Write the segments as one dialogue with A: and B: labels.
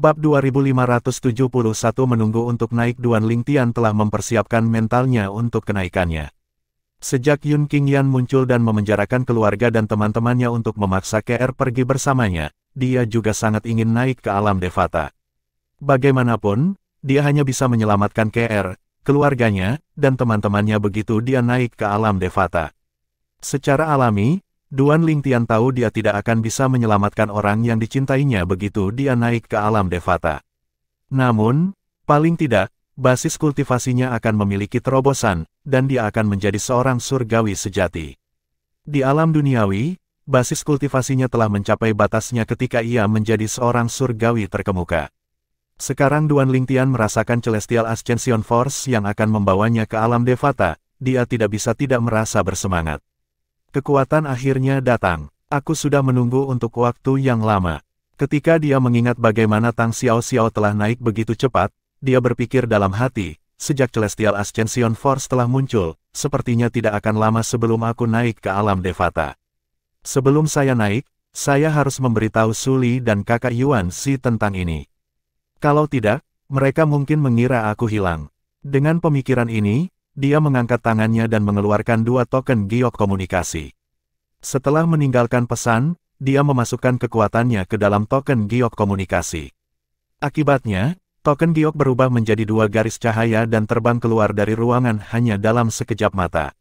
A: Bab 2571 menunggu untuk naik. Duan Lingtian telah mempersiapkan mentalnya untuk kenaikannya. Sejak Yun Qingyan muncul dan memenjarakan keluarga dan teman-temannya untuk memaksa KR pergi bersamanya, dia juga sangat ingin naik ke alam Devata. Bagaimanapun, dia hanya bisa menyelamatkan KR, keluarganya, dan teman-temannya begitu dia naik ke alam Devata. Secara alami, Duan Lingtian tahu dia tidak akan bisa menyelamatkan orang yang dicintainya begitu dia naik ke alam Devata. Namun, paling tidak, basis kultivasinya akan memiliki terobosan, dan dia akan menjadi seorang surgawi sejati. Di alam duniawi, basis kultivasinya telah mencapai batasnya ketika ia menjadi seorang surgawi terkemuka. Sekarang Duan Lingtian merasakan Celestial Ascension Force yang akan membawanya ke alam Devata, dia tidak bisa tidak merasa bersemangat. Kekuatan akhirnya datang. Aku sudah menunggu untuk waktu yang lama. Ketika dia mengingat bagaimana Tang Xiao Xiao telah naik begitu cepat, dia berpikir dalam hati, sejak Celestial Ascension Force telah muncul, sepertinya tidak akan lama sebelum aku naik ke alam Devata. Sebelum saya naik, saya harus memberitahu Suli dan kakak Yuan Xi tentang ini. Kalau tidak, mereka mungkin mengira aku hilang. Dengan pemikiran ini, dia mengangkat tangannya dan mengeluarkan 2 token giok komunikasi. Setelah meninggalkan pesan, dia memasukkan kekuatannya ke dalam token giok komunikasi. Akibatnya, token giok berubah menjadi 2 garis cahaya dan terbang keluar dari ruangan hanya dalam sekejap mata.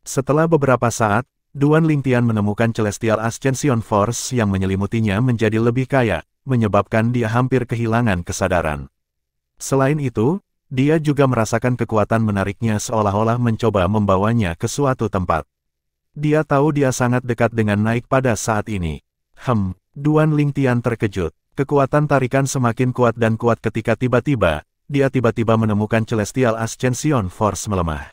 A: Setelah beberapa saat, Duan Lingtian menemukan Celestial Ascension Force yang menyelimutinya menjadi lebih kaya, menyebabkan dia hampir kehilangan kesadaran. Selain itu, dia juga merasakan kekuatan menariknya seolah-olah mencoba membawanya ke suatu tempat. Dia tahu dia sangat dekat dengan naik pada saat ini. Duan Lingtian terkejut. Kekuatan tarikan semakin kuat dan kuat ketika tiba-tiba, dia tiba-tiba menemukan Celestial Ascension Force melemah.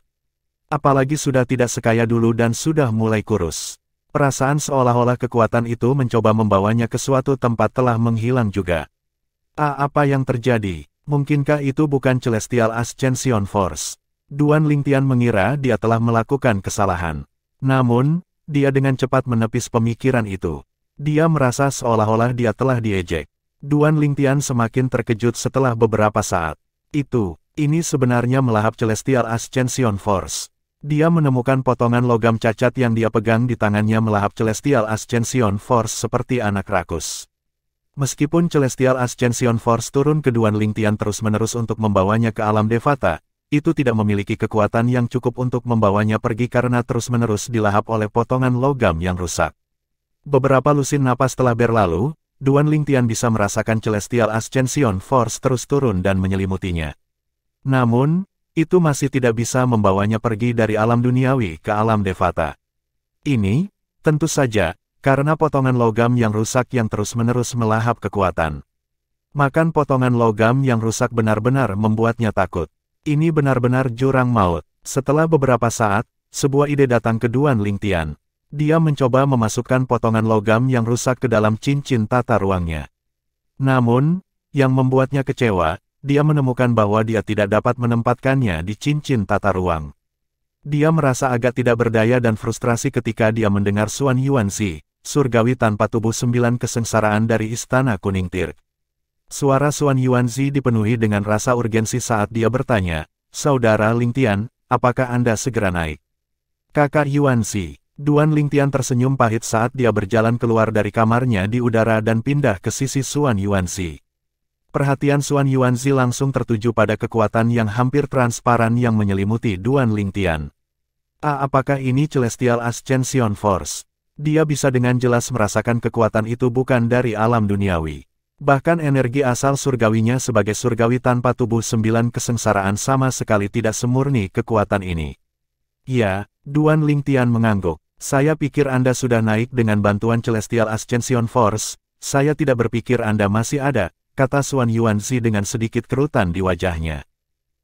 A: Apalagi sudah tidak sekaya dulu dan sudah mulai kurus. Perasaan seolah-olah kekuatan itu mencoba membawanya ke suatu tempat telah menghilang juga. Apa yang terjadi? Mungkinkah itu bukan Celestial Ascension Force? Duan Lingtian mengira dia telah melakukan kesalahan. Namun, dia dengan cepat menepis pemikiran itu. Dia merasa seolah-olah dia telah diejek. Duan Lingtian semakin terkejut setelah beberapa saat. Ini sebenarnya melahap Celestial Ascension Force. Dia menemukan potongan logam cacat yang dia pegang di tangannya melahap Celestial Ascension Force seperti anak rakus. Meskipun Celestial Ascension Force turun ke Duan Lingtian terus-menerus untuk membawanya ke alam Devata, itu tidak memiliki kekuatan yang cukup untuk membawanya pergi karena terus-menerus dilahap oleh potongan logam yang rusak. Beberapa lusin napas telah berlalu, Duan Lingtian bisa merasakan Celestial Ascension Force terus turun dan menyelimutinya. Namun, itu masih tidak bisa membawanya pergi dari alam duniawi ke alam Devata. Ini, tentu saja, karena potongan logam yang rusak yang terus-menerus melahap kekuatan. Makan potongan logam yang rusak benar-benar membuatnya takut. Ini benar-benar jurang maut. Setelah beberapa saat, sebuah ide datang ke Duan Lingtian. Dia mencoba memasukkan potongan logam yang rusak ke dalam cincin tata ruangnya. Namun, yang membuatnya kecewa, dia menemukan bahwa dia tidak dapat menempatkannya di cincin tata ruang. Dia merasa agak tidak berdaya dan frustrasi ketika dia mendengar Xuan Yuanxi, surgawi tanpa tubuh 9 kesengsaraan dari Istana Kuning Tir. Suara Xuan Yuanxi dipenuhi dengan rasa urgensi saat dia bertanya, "Saudara Lingtian, apakah Anda segera naik?" "Kakak Yuanxi." Duan Lingtian tersenyum pahit saat dia berjalan keluar dari kamarnya di udara dan pindah ke sisi Xuan Yuanxi. Perhatian Xuan Yuanxi langsung tertuju pada kekuatan yang hampir transparan yang menyelimuti Duan Lingtian. Apakah ini Celestial Ascension Force? Dia bisa dengan jelas merasakan kekuatan itu bukan dari alam duniawi. Bahkan energi asal surgawinya sebagai surgawi tanpa tubuh 9 kesengsaraan sama sekali tidak semurni kekuatan ini. Ya, Duan Lingtian mengangguk. Saya pikir Anda sudah naik dengan bantuan Celestial Ascension Force, saya tidak berpikir Anda masih ada, kata Xuan Yuanxi dengan sedikit kerutan di wajahnya.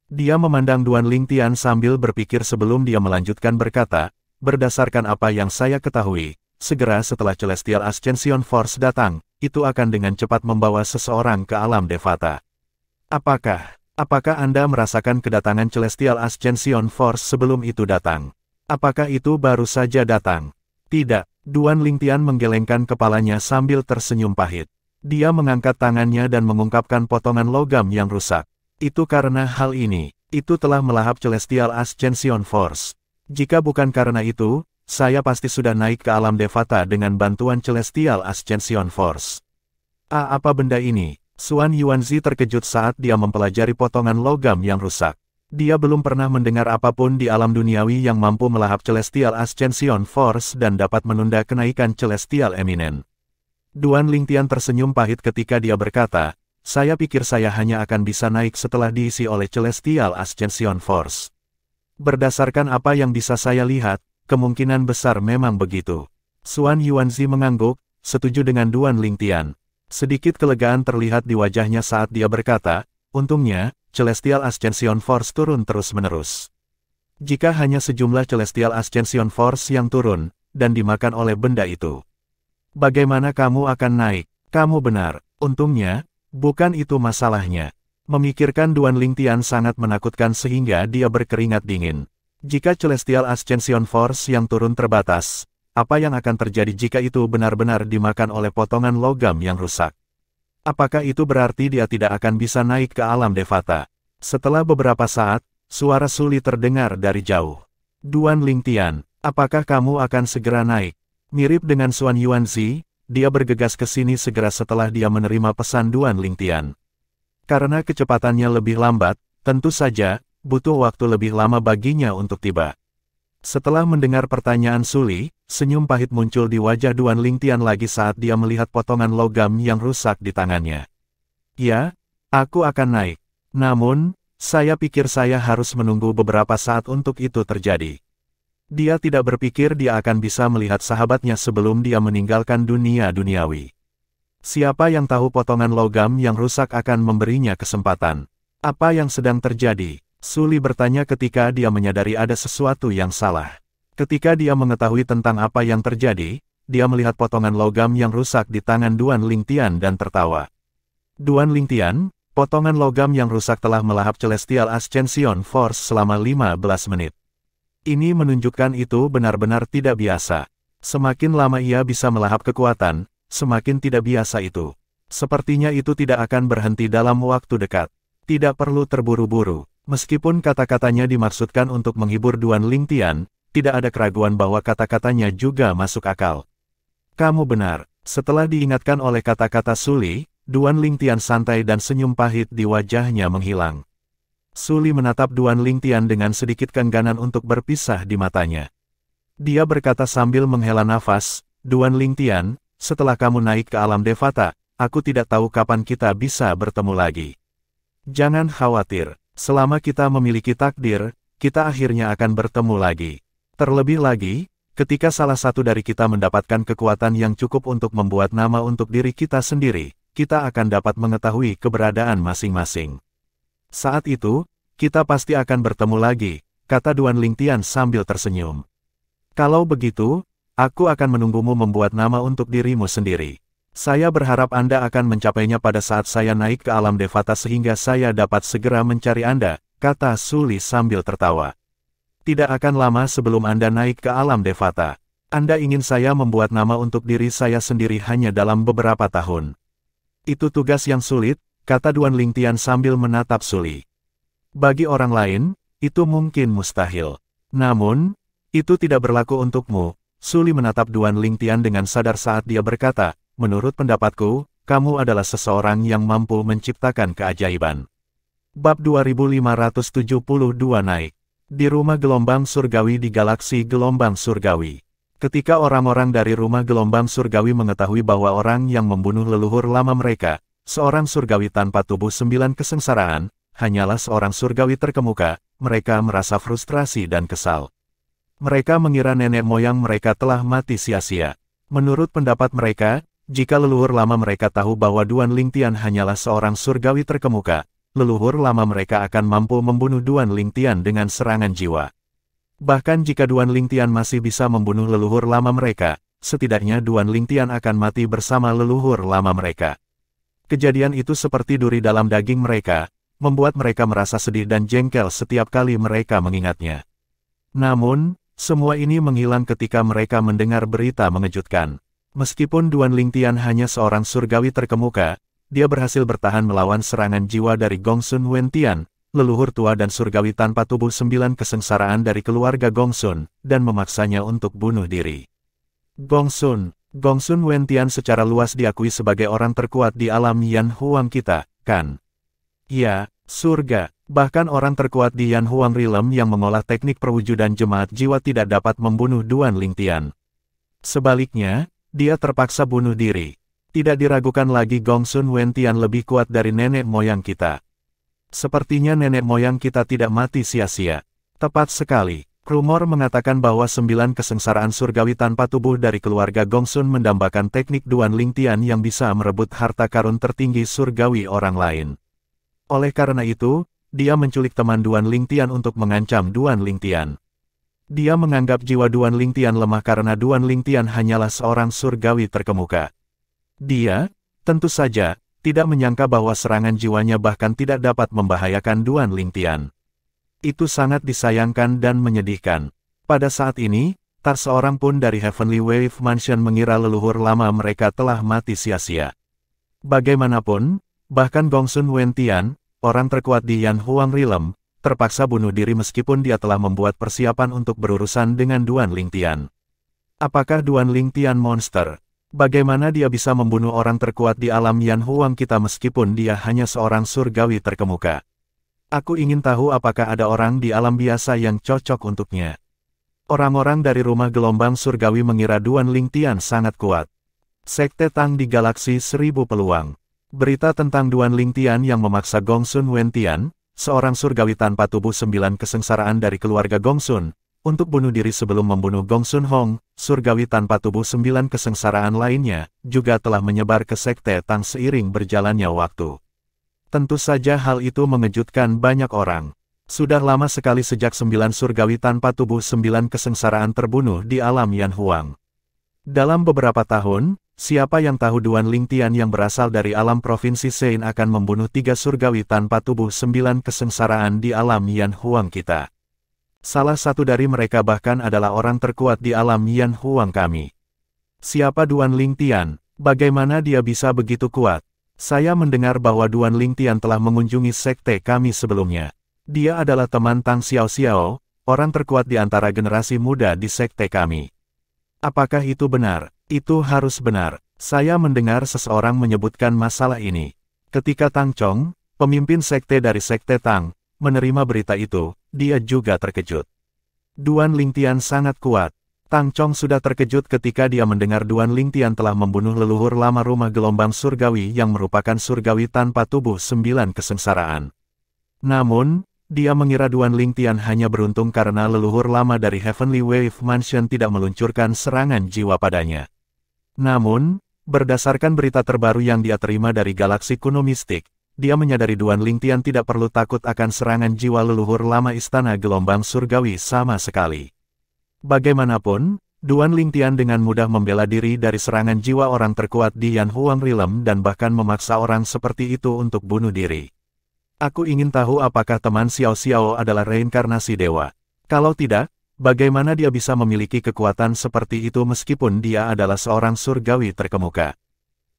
A: Dia memandang Duan Lingtian sambil berpikir sebelum dia melanjutkan berkata, berdasarkan apa yang saya ketahui, segera setelah Celestial Ascension Force datang, itu akan dengan cepat membawa seseorang ke alam Devata. Apakah Anda merasakan kedatangan Celestial Ascension Force sebelum itu datang? Apakah itu baru saja datang? Tidak, Duan Lingtian menggelengkan kepalanya sambil tersenyum pahit. Dia mengangkat tangannya dan mengungkapkan potongan logam yang rusak. Itu karena hal ini. Itu telah melahap Celestial Ascension Force. Jika bukan karena itu, saya pasti sudah naik ke alam Devata dengan bantuan Celestial Ascension Force. Apa benda ini? Xuan Yuanzi terkejut saat dia mempelajari potongan logam yang rusak. Dia belum pernah mendengar apapun di alam duniawi yang mampu melahap Celestial Ascension Force dan dapat menunda kenaikan Celestial Eminent. Duan Lingtian tersenyum pahit ketika dia berkata, saya pikir saya hanya akan bisa naik setelah diisi oleh Celestial Ascension Force. Berdasarkan apa yang bisa saya lihat, kemungkinan besar memang begitu. Xuan Yuanzi mengangguk, setuju dengan Duan Lingtian. Sedikit kelegaan terlihat di wajahnya saat dia berkata, untungnya, Celestial Ascension Force turun terus-menerus. Jika hanya sejumlah Celestial Ascension Force yang turun, dan dimakan oleh benda itu, bagaimana kamu akan naik? Kamu benar, untungnya, bukan itu masalahnya. Memikirkan Duan Lingtian sangat menakutkan sehingga dia berkeringat dingin. Jika Celestial Ascension Force yang turun terbatas, apa yang akan terjadi jika itu benar-benar dimakan oleh potongan logam yang rusak? Apakah itu berarti dia tidak akan bisa naik ke alam Devata? Setelah beberapa saat, suara Suli terdengar dari jauh. Duan Lingtian, apakah kamu akan segera naik? Mirip dengan Xuan Yuanzi, dia bergegas ke sini segera setelah dia menerima pesan Duan Lingtian. Karena kecepatannya lebih lambat, tentu saja, butuh waktu lebih lama baginya untuk tiba. Setelah mendengar pertanyaan Suli, senyum pahit muncul di wajah Duan Lingtian lagi saat dia melihat potongan logam yang rusak di tangannya. Ya, aku akan naik. Namun, saya pikir saya harus menunggu beberapa saat untuk itu terjadi. Dia tidak berpikir dia akan bisa melihat sahabatnya sebelum dia meninggalkan dunia duniawi. Siapa yang tahu potongan logam yang rusak akan memberinya kesempatan? Apa yang sedang terjadi? Suli bertanya ketika dia menyadari ada sesuatu yang salah. Ketika dia mengetahui tentang apa yang terjadi, dia melihat potongan logam yang rusak di tangan Duan Lingtian dan tertawa. Duan Lingtian, potongan logam yang rusak telah melahap Celestial Ascension Force selama 15 menit. Ini menunjukkan itu benar-benar tidak biasa. Semakin lama ia bisa melahap kekuatan, semakin tidak biasa itu. Sepertinya itu tidak akan berhenti dalam waktu dekat. Tidak perlu terburu-buru. Meskipun kata-katanya dimaksudkan untuk menghibur Duan Lingtian, tidak ada keraguan bahwa kata-katanya juga masuk akal. Kamu benar. Setelah diingatkan oleh kata-kata Suli, Duan Lingtian santai dan senyum pahit di wajahnya menghilang. Suli menatap Duan Lingtian dengan sedikit keengganan untuk berpisah di matanya. Dia berkata sambil menghela nafas, Duan Lingtian, setelah kamu naik ke alam Devata, aku tidak tahu kapan kita bisa bertemu lagi. Jangan khawatir. Selama kita memiliki takdir, kita akhirnya akan bertemu lagi. Terlebih lagi, ketika salah satu dari kita mendapatkan kekuatan yang cukup untuk membuat nama untuk diri kita sendiri, kita akan dapat mengetahui keberadaan masing-masing. Saat itu, kita pasti akan bertemu lagi, kata Duan Lingtian sambil tersenyum. Kalau begitu, aku akan menunggumu membuat nama untuk dirimu sendiri. Saya berharap Anda akan mencapainya pada saat saya naik ke alam Devata sehingga saya dapat segera mencari Anda, kata Suli sambil tertawa. Tidak akan lama sebelum Anda naik ke alam Devata. Anda ingin saya membuat nama untuk diri saya sendiri hanya dalam beberapa tahun. Itu tugas yang sulit, kata Duan Lingtian sambil menatap Suli. Bagi orang lain, itu mungkin mustahil. Namun, itu tidak berlaku untukmu. Suli menatap Duan Lingtian dengan sadar saat dia berkata, menurut pendapatku, kamu adalah seseorang yang mampu menciptakan keajaiban. Bab 2572 naik. Di rumah gelombang surgawi di galaksi gelombang surgawi. Ketika orang-orang dari rumah gelombang surgawi mengetahui bahwa orang yang membunuh leluhur lama mereka, seorang surgawi tanpa tubuh 9 kesengsaraan, hanyalah seorang surgawi terkemuka, mereka merasa frustrasi dan kesal. Mereka mengira nenek moyang mereka telah mati sia-sia. Menurut pendapat mereka, jika leluhur lama mereka tahu bahwa Duan Lingtian hanyalah seorang surgawi terkemuka, leluhur lama mereka akan mampu membunuh Duan Lingtian dengan serangan jiwa. Bahkan jika Duan Lingtian masih bisa membunuh leluhur lama mereka, setidaknya Duan Lingtian akan mati bersama leluhur lama mereka. Kejadian itu seperti duri dalam daging mereka, membuat mereka merasa sedih dan jengkel setiap kali mereka mengingatnya. Namun, semua ini menghilang ketika mereka mendengar berita mengejutkan. Meskipun Duan Lingtian hanya seorang surgawi terkemuka, dia berhasil bertahan melawan serangan jiwa dari Gongsun Wentian, leluhur tua dan surgawi tanpa tubuh 9 kesengsaraan dari keluarga Gongsun, dan memaksanya untuk bunuh diri. Gongsun Wentian secara luas diakui sebagai orang terkuat di alam Yan Huang kita, kan? Ya, surga. Bahkan orang terkuat di Yan Huang Realm yang mengolah teknik perwujudan jemaat jiwa tidak dapat membunuh Duan Lingtian. Sebaliknya, dia terpaksa bunuh diri. Tidak diragukan lagi Gongsun Wentian lebih kuat dari nenek moyang kita. Sepertinya nenek moyang kita tidak mati sia-sia. Tepat sekali. Rumor mengatakan bahwa 9 kesengsaraan surgawi tanpa tubuh dari keluarga Gongsun mendambakan teknik Duan Lingtian yang bisa merebut harta karun tertinggi surgawi orang lain. Oleh karena itu, dia menculik teman Duan Lingtian untuk mengancam Duan Lingtian. Dia menganggap jiwa Duan Lingtian lemah karena Duan Lingtian hanyalah seorang surgawi terkemuka. Dia, tentu saja, tidak menyangka bahwa serangan jiwanya bahkan tidak dapat membahayakan Duan Lingtian. Itu sangat disayangkan dan menyedihkan. Pada saat ini, tak seorang pun dari Heavenly Wave Mansion mengira leluhur lama mereka telah mati sia-sia. Bagaimanapun, bahkan Gongsun Wentian, orang terkuat di Yan Huang Realm, terpaksa bunuh diri meskipun dia telah membuat persiapan untuk berurusan dengan Duan Lingtian. Apakah Duan Lingtian monster? Bagaimana dia bisa membunuh orang terkuat di alam Yan Huang kita meskipun dia hanya seorang surgawi terkemuka? Aku ingin tahu apakah ada orang di alam biasa yang cocok untuknya. Orang-orang dari rumah gelombang surgawi mengira Duan Lingtian sangat kuat. Sekte Tang di Galaksi 1000 Peluang. Berita tentang Duan Lingtian yang memaksa Gongsun Wentian, seorang surgawi tanpa tubuh 9 kesengsaraan dari keluarga Gongsun, untuk bunuh diri sebelum membunuh Gongsun Hong, surgawi tanpa tubuh 9 kesengsaraan lainnya, juga telah menyebar ke Sekte Tang seiring berjalannya waktu. Tentu saja hal itu mengejutkan banyak orang. Sudah lama sekali sejak 9 surgawi tanpa tubuh 9 kesengsaraan terbunuh di alam Yan Huang. Dalam beberapa tahun, siapa yang tahu Duan Lingtian yang berasal dari alam Provinsi Sein akan membunuh 3 surgawi tanpa tubuh 9 kesengsaraan di alam Yan Huang kita. Salah satu dari mereka bahkan adalah orang terkuat di alam Yan Huang kami. Siapa Duan Lingtian? Bagaimana dia bisa begitu kuat? Saya mendengar bahwa Duan Lingtian telah mengunjungi sekte kami sebelumnya. Dia adalah teman Tang Xiao, orang terkuat di antara generasi muda di sekte kami. Apakah itu benar? Itu harus benar. Saya mendengar seseorang menyebutkan masalah ini. Ketika Tang Chong, pemimpin sekte dari sekte Tang, menerima berita itu, dia juga terkejut. Duan Lingtian sangat kuat. Tang Chong sudah terkejut ketika dia mendengar Duan Lingtian telah membunuh leluhur lama rumah gelombang surgawi yang merupakan surgawi tanpa tubuh 9 kesengsaraan. Namun, dia mengira Duan Lingtian hanya beruntung karena leluhur lama dari Heavenly Wave Mansion tidak meluncurkan serangan jiwa padanya. Namun, berdasarkan berita terbaru yang dia terima dari galaksi kuno mistik, dia menyadari Duan Lingtian tidak perlu takut akan serangan jiwa leluhur lama istana gelombang surgawi sama sekali. Bagaimanapun, Duan Lingtian dengan mudah membela diri dari serangan jiwa orang terkuat di Yan Huang Realm dan bahkan memaksa orang seperti itu untuk bunuh diri. Aku ingin tahu apakah teman Xiao adalah reinkarnasi dewa. Kalau tidak, bagaimana dia bisa memiliki kekuatan seperti itu meskipun dia adalah seorang surgawi terkemuka?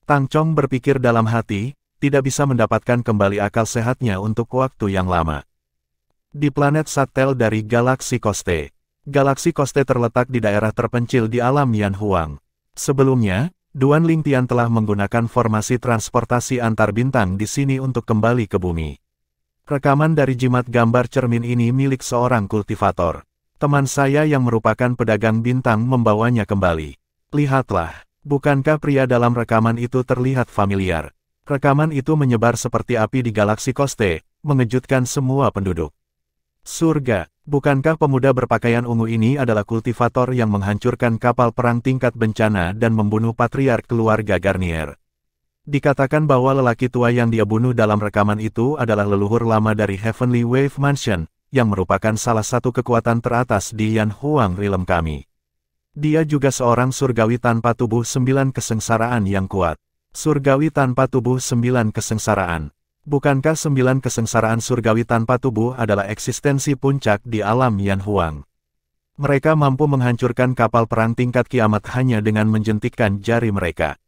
A: Tang Chong berpikir dalam hati, tidak bisa mendapatkan kembali akal sehatnya untuk waktu yang lama. Di planet Satel dari Galaksi Koste. Galaksi Koste terletak di daerah terpencil di alam Yan Huang. Sebelumnya, Duan Lingtian telah menggunakan formasi transportasi antar bintang di sini untuk kembali ke bumi. Rekaman dari jimat gambar cermin ini milik seorang kultivator. Teman saya yang merupakan pedagang bintang membawanya kembali. Lihatlah, bukankah pria dalam rekaman itu terlihat familiar? Rekaman itu menyebar seperti api di Galaksi Koste, mengejutkan semua penduduk. Surga, bukankah pemuda berpakaian ungu ini adalah kultivator yang menghancurkan kapal perang tingkat bencana dan membunuh patriark keluarga Garnier? Dikatakan bahwa lelaki tua yang dia bunuh dalam rekaman itu adalah leluhur lama dari Heavenly Wave Mansion, yang merupakan salah satu kekuatan teratas di Yan Huang Realm kami. Dia juga seorang surgawi tanpa tubuh 9 kesengsaraan yang kuat. Surgawi tanpa tubuh 9 kesengsaraan. Bukankah 9 kesengsaraan surgawi tanpa tubuh adalah eksistensi puncak di alam Yan Huang? Mereka mampu menghancurkan kapal perang tingkat kiamat hanya dengan menjentikkan jari mereka.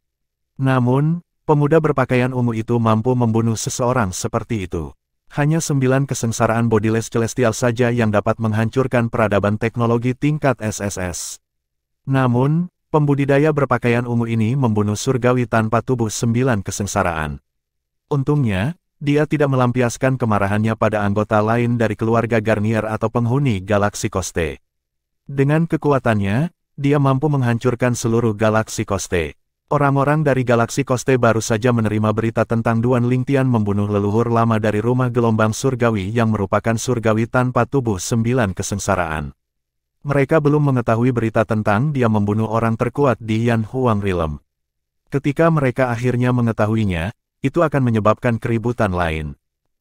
A: Namun, pemuda berpakaian ungu itu mampu membunuh seseorang seperti itu. Hanya 9 kesengsaraan bodiless celestial saja yang dapat menghancurkan peradaban teknologi tingkat SSS. Namun, pembudidaya berpakaian ungu ini membunuh surgawi tanpa tubuh 9 kesengsaraan. Untungnya, dia tidak melampiaskan kemarahannya pada anggota lain dari keluarga Garnier atau penghuni galaksi Koste. Dengan kekuatannya, dia mampu menghancurkan seluruh galaksi Koste. Orang-orang dari galaksi Koste baru saja menerima berita tentang Duan Lingtian membunuh leluhur lama dari rumah gelombang surgawi yang merupakan surgawi tanpa tubuh 9 kesengsaraan. Mereka belum mengetahui berita tentang dia membunuh orang terkuat di Yan Huang Realm. Ketika mereka akhirnya mengetahuinya, itu akan menyebabkan keributan lain.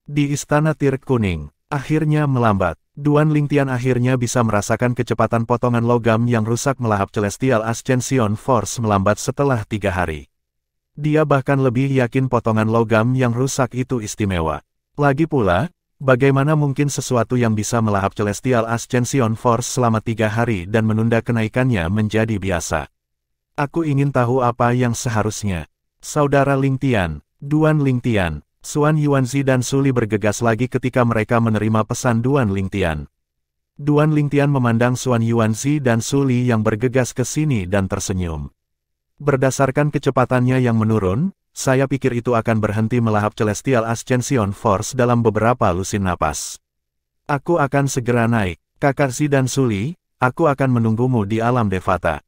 A: Di Istana Tir Kuning, akhirnya melambat. Duan Lingtian akhirnya bisa merasakan kecepatan potongan logam yang rusak melahap Celestial Ascension Force melambat setelah 3 hari. Dia bahkan lebih yakin potongan logam yang rusak itu istimewa. Lagi pula, bagaimana mungkin sesuatu yang bisa melahap Celestial Ascension Force selama 3 hari dan menunda kenaikannya menjadi biasa? Aku ingin tahu apa yang seharusnya. Saudara Lingtian, Duan Lingtian, Xuan Yuanzi dan Su Li bergegas lagi ketika mereka menerima pesan Duan Lingtian. Duan Lingtian memandang Xuan Yuanzi dan Su Li yang bergegas ke sini dan tersenyum. Berdasarkan kecepatannya yang menurun, saya pikir itu akan berhenti melahap Celestial Ascension Force dalam beberapa lusin napas. Aku akan segera naik, Kakak Zi dan Su Li, aku akan menunggumu di alam Devata.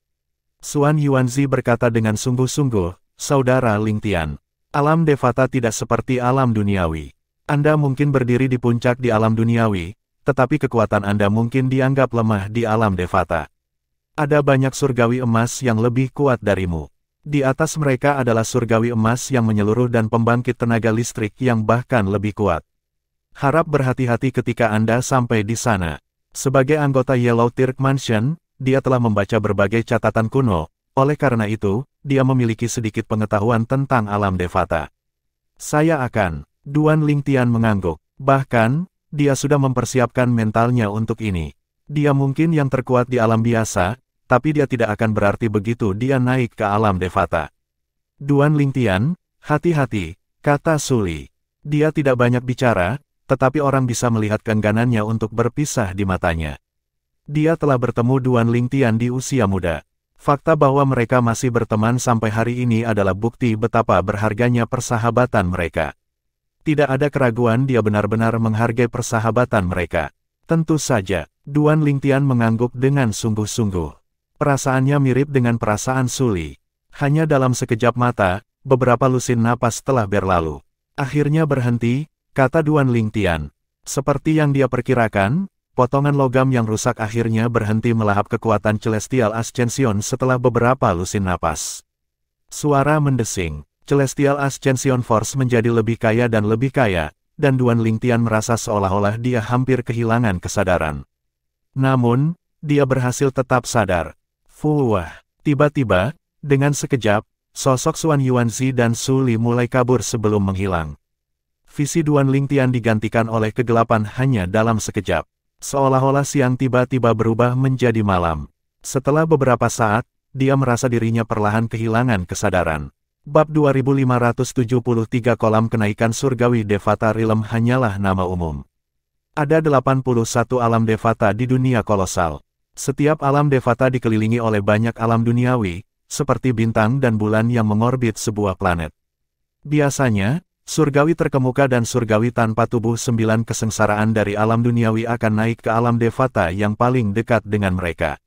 A: Xuan Yuanzi berkata dengan sungguh-sungguh, Saudara Lingtian. Alam Devata tidak seperti alam duniawi. Anda mungkin berdiri di puncak di alam duniawi, tetapi kekuatan Anda mungkin dianggap lemah di alam Devata. Ada banyak surgawi emas yang lebih kuat darimu. Di atas mereka adalah surgawi emas yang menyeluruh dan pembangkit tenaga listrik yang bahkan lebih kuat. Harap berhati-hati ketika Anda sampai di sana. Sebagai anggota Yellow Tirk Mansion, dia telah membaca berbagai catatan kuno. Oleh karena itu, dia memiliki sedikit pengetahuan tentang alam Devata. Saya akan, Duan Lingtian mengangguk. Bahkan, dia sudah mempersiapkan mentalnya untuk ini. Dia mungkin yang terkuat di alam biasa, tapi dia tidak akan berarti begitu dia naik ke alam Devata. Duan Lingtian, hati-hati, kata Su Li. Dia tidak banyak bicara, tetapi orang bisa melihat keengganannya untuk berpisah di matanya. Dia telah bertemu Duan Lingtian di usia muda. Fakta bahwa mereka masih berteman sampai hari ini adalah bukti betapa berharganya persahabatan mereka. Tidak ada keraguan dia benar-benar menghargai persahabatan mereka. Tentu saja, Duan Lingtian mengangguk dengan sungguh-sungguh. Perasaannya mirip dengan perasaan Su Li. Hanya dalam sekejap mata, beberapa lusin napas telah berlalu. Akhirnya berhenti, kata Duan Lingtian. Seperti yang dia perkirakan, potongan logam yang rusak akhirnya berhenti melahap kekuatan Celestial Ascension setelah beberapa lusin napas. Suara mendesing. Celestial Ascension Force menjadi lebih kaya, dan Duan Lingtian merasa seolah-olah dia hampir kehilangan kesadaran. Namun, dia berhasil tetap sadar. Fuwah. Tiba-tiba, dengan sekejap, sosok Xuan Yuanzi dan Su Li mulai kabur sebelum menghilang. Visi Duan Lingtian digantikan oleh kegelapan hanya dalam sekejap. Seolah-olah siang tiba-tiba berubah menjadi malam. Setelah beberapa saat, dia merasa dirinya perlahan kehilangan kesadaran. Bab 2573 Kolam Kenaikan Surgawi Devata Realm hanyalah nama umum. Ada 81 alam Devata di dunia kolosal. Setiap alam Devata dikelilingi oleh banyak alam duniawi, seperti bintang dan bulan yang mengorbit sebuah planet. Biasanya, surgawi terkemuka dan surgawi tanpa tubuh 9 kesengsaraan dari alam duniawi akan naik ke alam Devata yang paling dekat dengan mereka.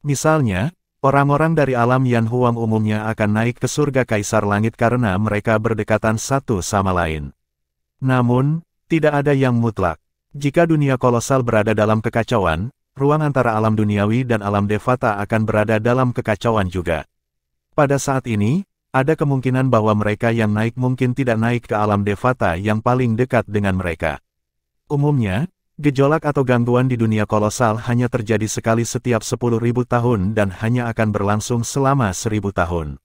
A: Misalnya, orang-orang dari alam Yan Huang umumnya akan naik ke surga Kaisar Langit karena mereka berdekatan satu sama lain. Namun, tidak ada yang mutlak. Jika dunia kolosal berada dalam kekacauan, ruang antara alam duniawi dan alam Devata akan berada dalam kekacauan juga. Pada saat ini, ada kemungkinan bahwa mereka yang naik mungkin tidak naik ke alam Devata yang paling dekat dengan mereka. Umumnya, gejolak atau gangguan di dunia kolosal hanya terjadi sekali setiap 10.000 tahun dan hanya akan berlangsung selama 1000 tahun.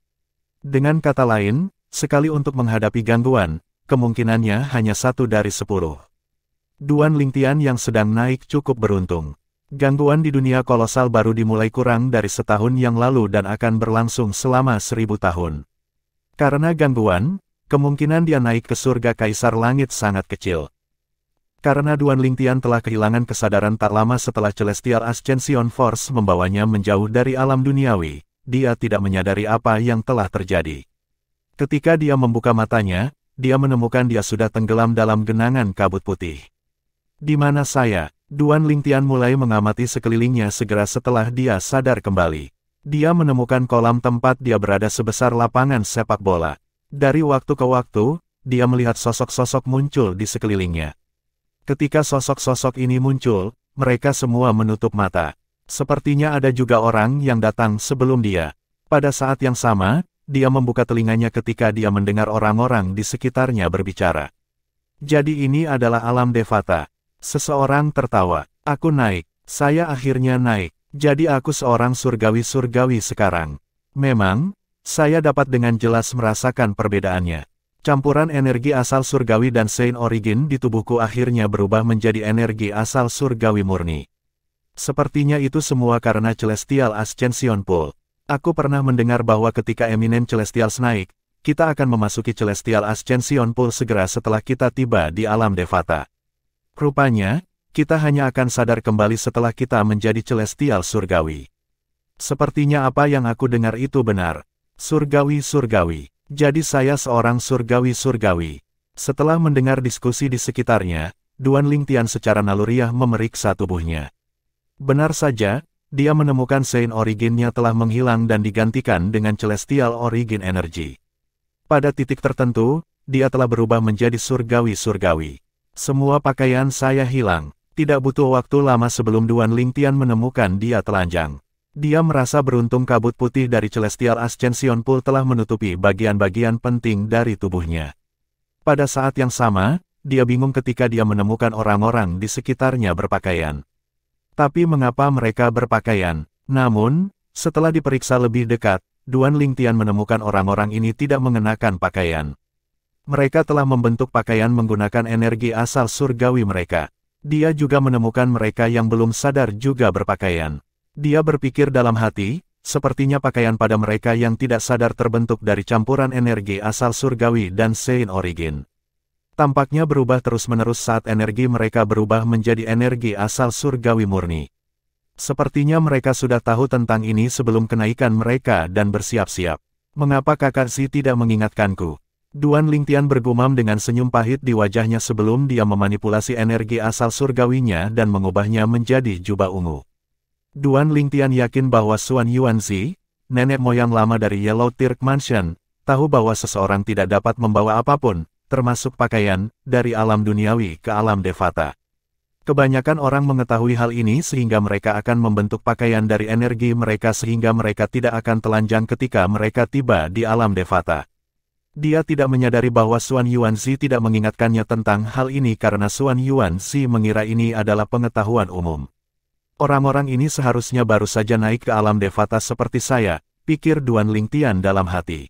A: Dengan kata lain, sekali untuk menghadapi gangguan, kemungkinannya hanya 1 dari 10. Duan Lingtian yang sedang naik cukup beruntung. Gangguan di dunia kolosal baru dimulai kurang dari setahun yang lalu dan akan berlangsung selama 1000 tahun. Karena gangguan, kemungkinan dia naik ke surga Kaisar Langit sangat kecil. Karena Duan Lingtian telah kehilangan kesadaran tak lama setelah Celestial Ascension Force membawanya menjauh dari alam duniawi, dia tidak menyadari apa yang telah terjadi. Ketika dia membuka matanya, dia menemukan dia sudah tenggelam dalam genangan kabut putih. Di mana saya? Duan Lingtian mulai mengamati sekelilingnya segera setelah dia sadar kembali. Dia menemukan kolam tempat dia berada sebesar lapangan sepak bola. Dari waktu ke waktu, dia melihat sosok-sosok muncul di sekelilingnya. Ketika sosok-sosok ini muncul, mereka semua menutup mata. Sepertinya ada juga orang yang datang sebelum dia. Pada saat yang sama, dia membuka telinganya ketika dia mendengar orang-orang di sekitarnya berbicara. Jadi ini adalah alam Devata. Seseorang tertawa. Aku naik. Saya akhirnya naik. Jadi aku seorang surgawi-surgawi sekarang. Memang, saya dapat dengan jelas merasakan perbedaannya. Campuran energi asal surgawi dan Saint Origin di tubuhku akhirnya berubah menjadi energi asal surgawi murni. Sepertinya itu semua karena Celestial Ascension Pool. Aku pernah mendengar bahwa ketika Eminent Celestials naik, kita akan memasuki Celestial Ascension Pool segera setelah kita tiba di alam Devata. Rupanya, kita hanya akan sadar kembali setelah kita menjadi Celestial Surgawi. Sepertinya apa yang aku dengar itu benar. Surgawi-surgawi. Jadi saya seorang surgawi-surgawi. Setelah mendengar diskusi di sekitarnya, Duan Lingtian secara naluriah memeriksa tubuhnya. Benar saja, dia menemukan Saint Origin-nya telah menghilang dan digantikan dengan Celestial Origin Energy. Pada titik tertentu, dia telah berubah menjadi surgawi-surgawi. Semua pakaian saya hilang. Tidak butuh waktu lama sebelum Duan Lingtian menemukan dia telanjang. Dia merasa beruntung kabut putih dari Celestial Ascension Pool telah menutupi bagian-bagian penting dari tubuhnya. Pada saat yang sama, dia bingung ketika dia menemukan orang-orang di sekitarnya berpakaian. Tapi mengapa mereka berpakaian? Namun, setelah diperiksa lebih dekat, Duan Lingtian menemukan orang-orang ini tidak mengenakan pakaian. Mereka telah membentuk pakaian menggunakan energi asal surgawi mereka. Dia juga menemukan mereka yang belum sadar juga berpakaian. Dia berpikir dalam hati, sepertinya pakaian pada mereka yang tidak sadar terbentuk dari campuran energi asal surgawi dan Saint Origin. Tampaknya berubah terus-menerus saat energi mereka berubah menjadi energi asal surgawi murni. Sepertinya mereka sudah tahu tentang ini sebelum kenaikan mereka dan bersiap-siap. Mengapa Kakashi tidak mengingatkanku? Duan Lingtian bergumam dengan senyum pahit di wajahnya sebelum dia memanipulasi energi asal surgawinya dan mengubahnya menjadi jubah ungu. Duan Lingtian yakin bahwa Xuan Yuanzi, nenek moyang lama dari Yellow Turk Mansion, tahu bahwa seseorang tidak dapat membawa apapun, termasuk pakaian, dari alam duniawi ke alam Devata. Kebanyakan orang mengetahui hal ini sehingga mereka akan membentuk pakaian dari energi mereka sehingga mereka tidak akan telanjang ketika mereka tiba di alam Devata. Dia tidak menyadari bahwa Xuan Yuanzi tidak mengingatkannya tentang hal ini karena Xuan Yuanzi mengira ini adalah pengetahuan umum. Orang-orang ini seharusnya baru saja naik ke alam Devata seperti saya, pikir Duan Lingtian dalam hati.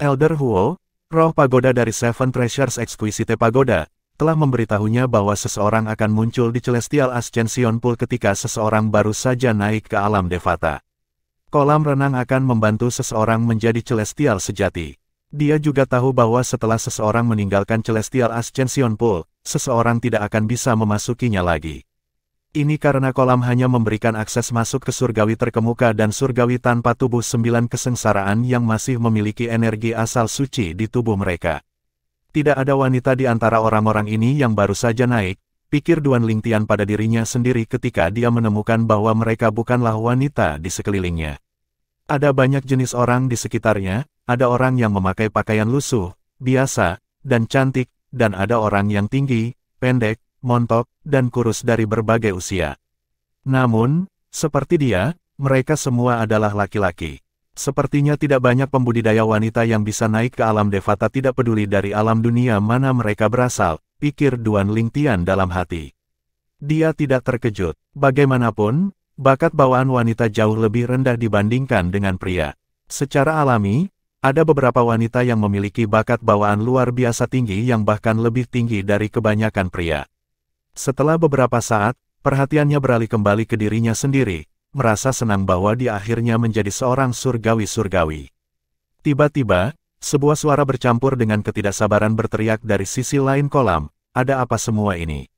A: Elder Huo, roh pagoda dari Seven Treasures Exquisite Pagoda, telah memberitahunya bahwa seseorang akan muncul di Celestial Ascension Pool ketika seseorang baru saja naik ke alam Devata. Kolam renang akan membantu seseorang menjadi Celestial sejati. Dia juga tahu bahwa setelah seseorang meninggalkan Celestial Ascension Pool, seseorang tidak akan bisa memasukinya lagi. Ini karena kolam hanya memberikan akses masuk ke surgawi terkemuka dan surgawi tanpa tubuh 9 kesengsaraan yang masih memiliki energi asal suci di tubuh mereka. Tidak ada wanita di antara orang-orang ini yang baru saja naik, pikir Duan Lingtian pada dirinya sendiri ketika dia menemukan bahwa mereka bukanlah wanita di sekelilingnya. Ada banyak jenis orang di sekitarnya, ada orang yang memakai pakaian lusuh, biasa, dan cantik, dan ada orang yang tinggi, pendek, montok, dan kurus dari berbagai usia. Namun, seperti dia, mereka semua adalah laki-laki. Sepertinya tidak banyak pembudidaya wanita yang bisa naik ke alam Devata tidak peduli dari alam dunia mana mereka berasal, pikir Duan Lingtian dalam hati. Dia tidak terkejut. Bagaimanapun, bakat bawaan wanita jauh lebih rendah dibandingkan dengan pria. Secara alami, ada beberapa wanita yang memiliki bakat bawaan luar biasa tinggi yang bahkan lebih tinggi dari kebanyakan pria. Setelah beberapa saat, Perhatiannya beralih kembali ke dirinya sendiri, merasa senang bahwa dia akhirnya menjadi seorang surgawi-surgawi. Tiba-tiba, sebuah suara bercampur dengan ketidaksabaran berteriak dari sisi lain kolam, "Ada apa semua ini?"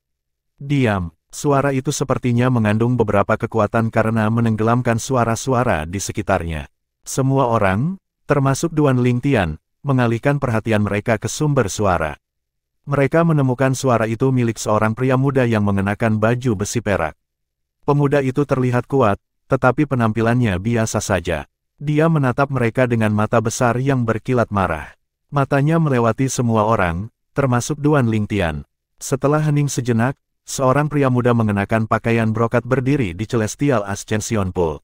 A: "Diam!" Suara itu sepertinya mengandung beberapa kekuatan karena menenggelamkan suara-suara di sekitarnya. Semua orang, termasuk Duan Lingtian, mengalihkan perhatian mereka ke sumber suara. Mereka menemukan suara itu milik seorang pria muda yang mengenakan baju besi perak. Pemuda itu terlihat kuat, tetapi penampilannya biasa saja. Dia menatap mereka dengan mata besar yang berkilat marah. Matanya melewati semua orang, termasuk Duan Lingtian. Setelah hening sejenak, seorang pria muda mengenakan pakaian brokat berdiri di Celestial Ascension Pool.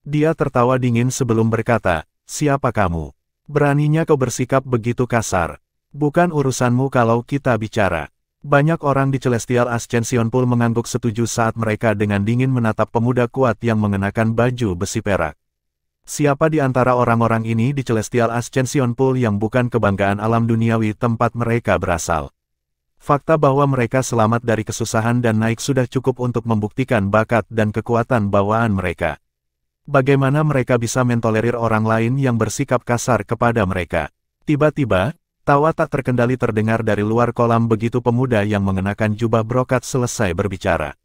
A: Dia tertawa dingin sebelum berkata, "Siapa kamu? Beraninya kau bersikap begitu kasar? Bukan urusanmu kalau kita bicara." Banyak orang di Celestial Ascension Pool mengangguk setuju saat mereka dengan dingin menatap pemuda kuat yang mengenakan baju besi perak. Siapa di antara orang-orang ini di Celestial Ascension Pool yang bukan kebanggaan alam duniawi tempat mereka berasal? Fakta bahwa mereka selamat dari kesusahan dan naik sudah cukup untuk membuktikan bakat dan kekuatan bawaan mereka. Bagaimana mereka bisa mentolerir orang lain yang bersikap kasar kepada mereka? Tiba-tiba, tawa tak terkendali terdengar dari luar kolam begitu pemuda yang mengenakan jubah brokat selesai berbicara.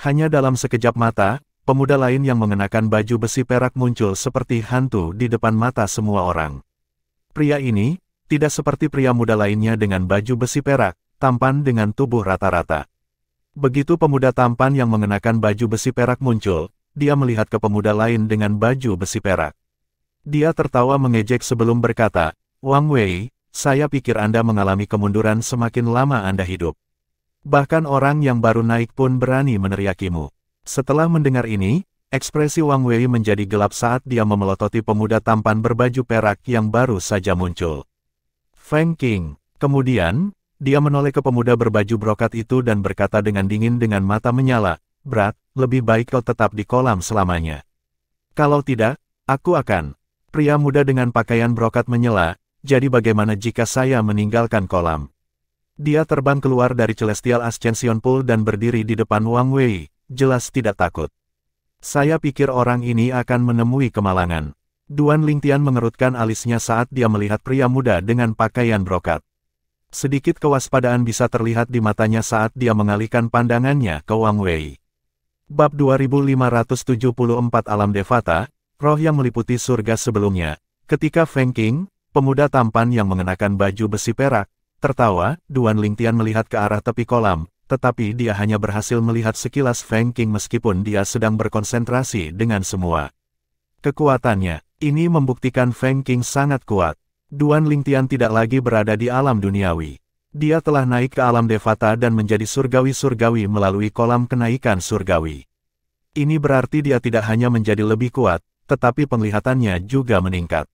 A: Hanya dalam sekejap mata, pemuda lain yang mengenakan baju besi perak muncul seperti hantu di depan mata semua orang. Pria ini, tidak seperti pria muda lainnya dengan baju besi perak, tampan dengan tubuh rata-rata. Begitu pemuda tampan yang mengenakan baju besi perak muncul, dia melihat ke pemuda lain dengan baju besi perak. Dia tertawa mengejek sebelum berkata, "Wang Wei, saya pikir Anda mengalami kemunduran semakin lama Anda hidup. Bahkan orang yang baru naik pun berani meneriakimu." Setelah mendengar ini, ekspresi Wang Wei menjadi gelap saat dia memelototi pemuda tampan berbaju perak yang baru saja muncul. "Feng Qing." Kemudian, dia menoleh ke pemuda berbaju brokat itu dan berkata dengan dingin dengan mata menyala, "Brat, lebih baik kau tetap di kolam selamanya. Kalau tidak, aku akan." Pria muda dengan pakaian brokat menyela, "Jadi bagaimana jika saya meninggalkan kolam?" Dia terbang keluar dari Celestial Ascension Pool dan berdiri di depan Wang Wei, jelas tidak takut. "Saya pikir orang ini akan menemui kemalangan." Duan Lingtian mengerutkan alisnya saat dia melihat pria muda dengan pakaian brokat. Sedikit kewaspadaan bisa terlihat di matanya saat dia mengalihkan pandangannya ke Wang Wei. Bab 2574 Alam Devata, Roh yang meliputi surga sebelumnya. Ketika Feng Qing, pemuda tampan yang mengenakan baju besi perak, tertawa, Duan Lingtian melihat ke arah tepi kolam, tetapi dia hanya berhasil melihat sekilas Feng Qing meskipun dia sedang berkonsentrasi dengan semua kekuatannya. Ini membuktikan Feng Qing sangat kuat. Duan Lingtian tidak lagi berada di alam duniawi. Dia telah naik ke alam Devata dan menjadi surgawi-surgawi melalui kolam kenaikan surgawi. Ini berarti dia tidak hanya menjadi lebih kuat, tetapi penglihatannya juga meningkat.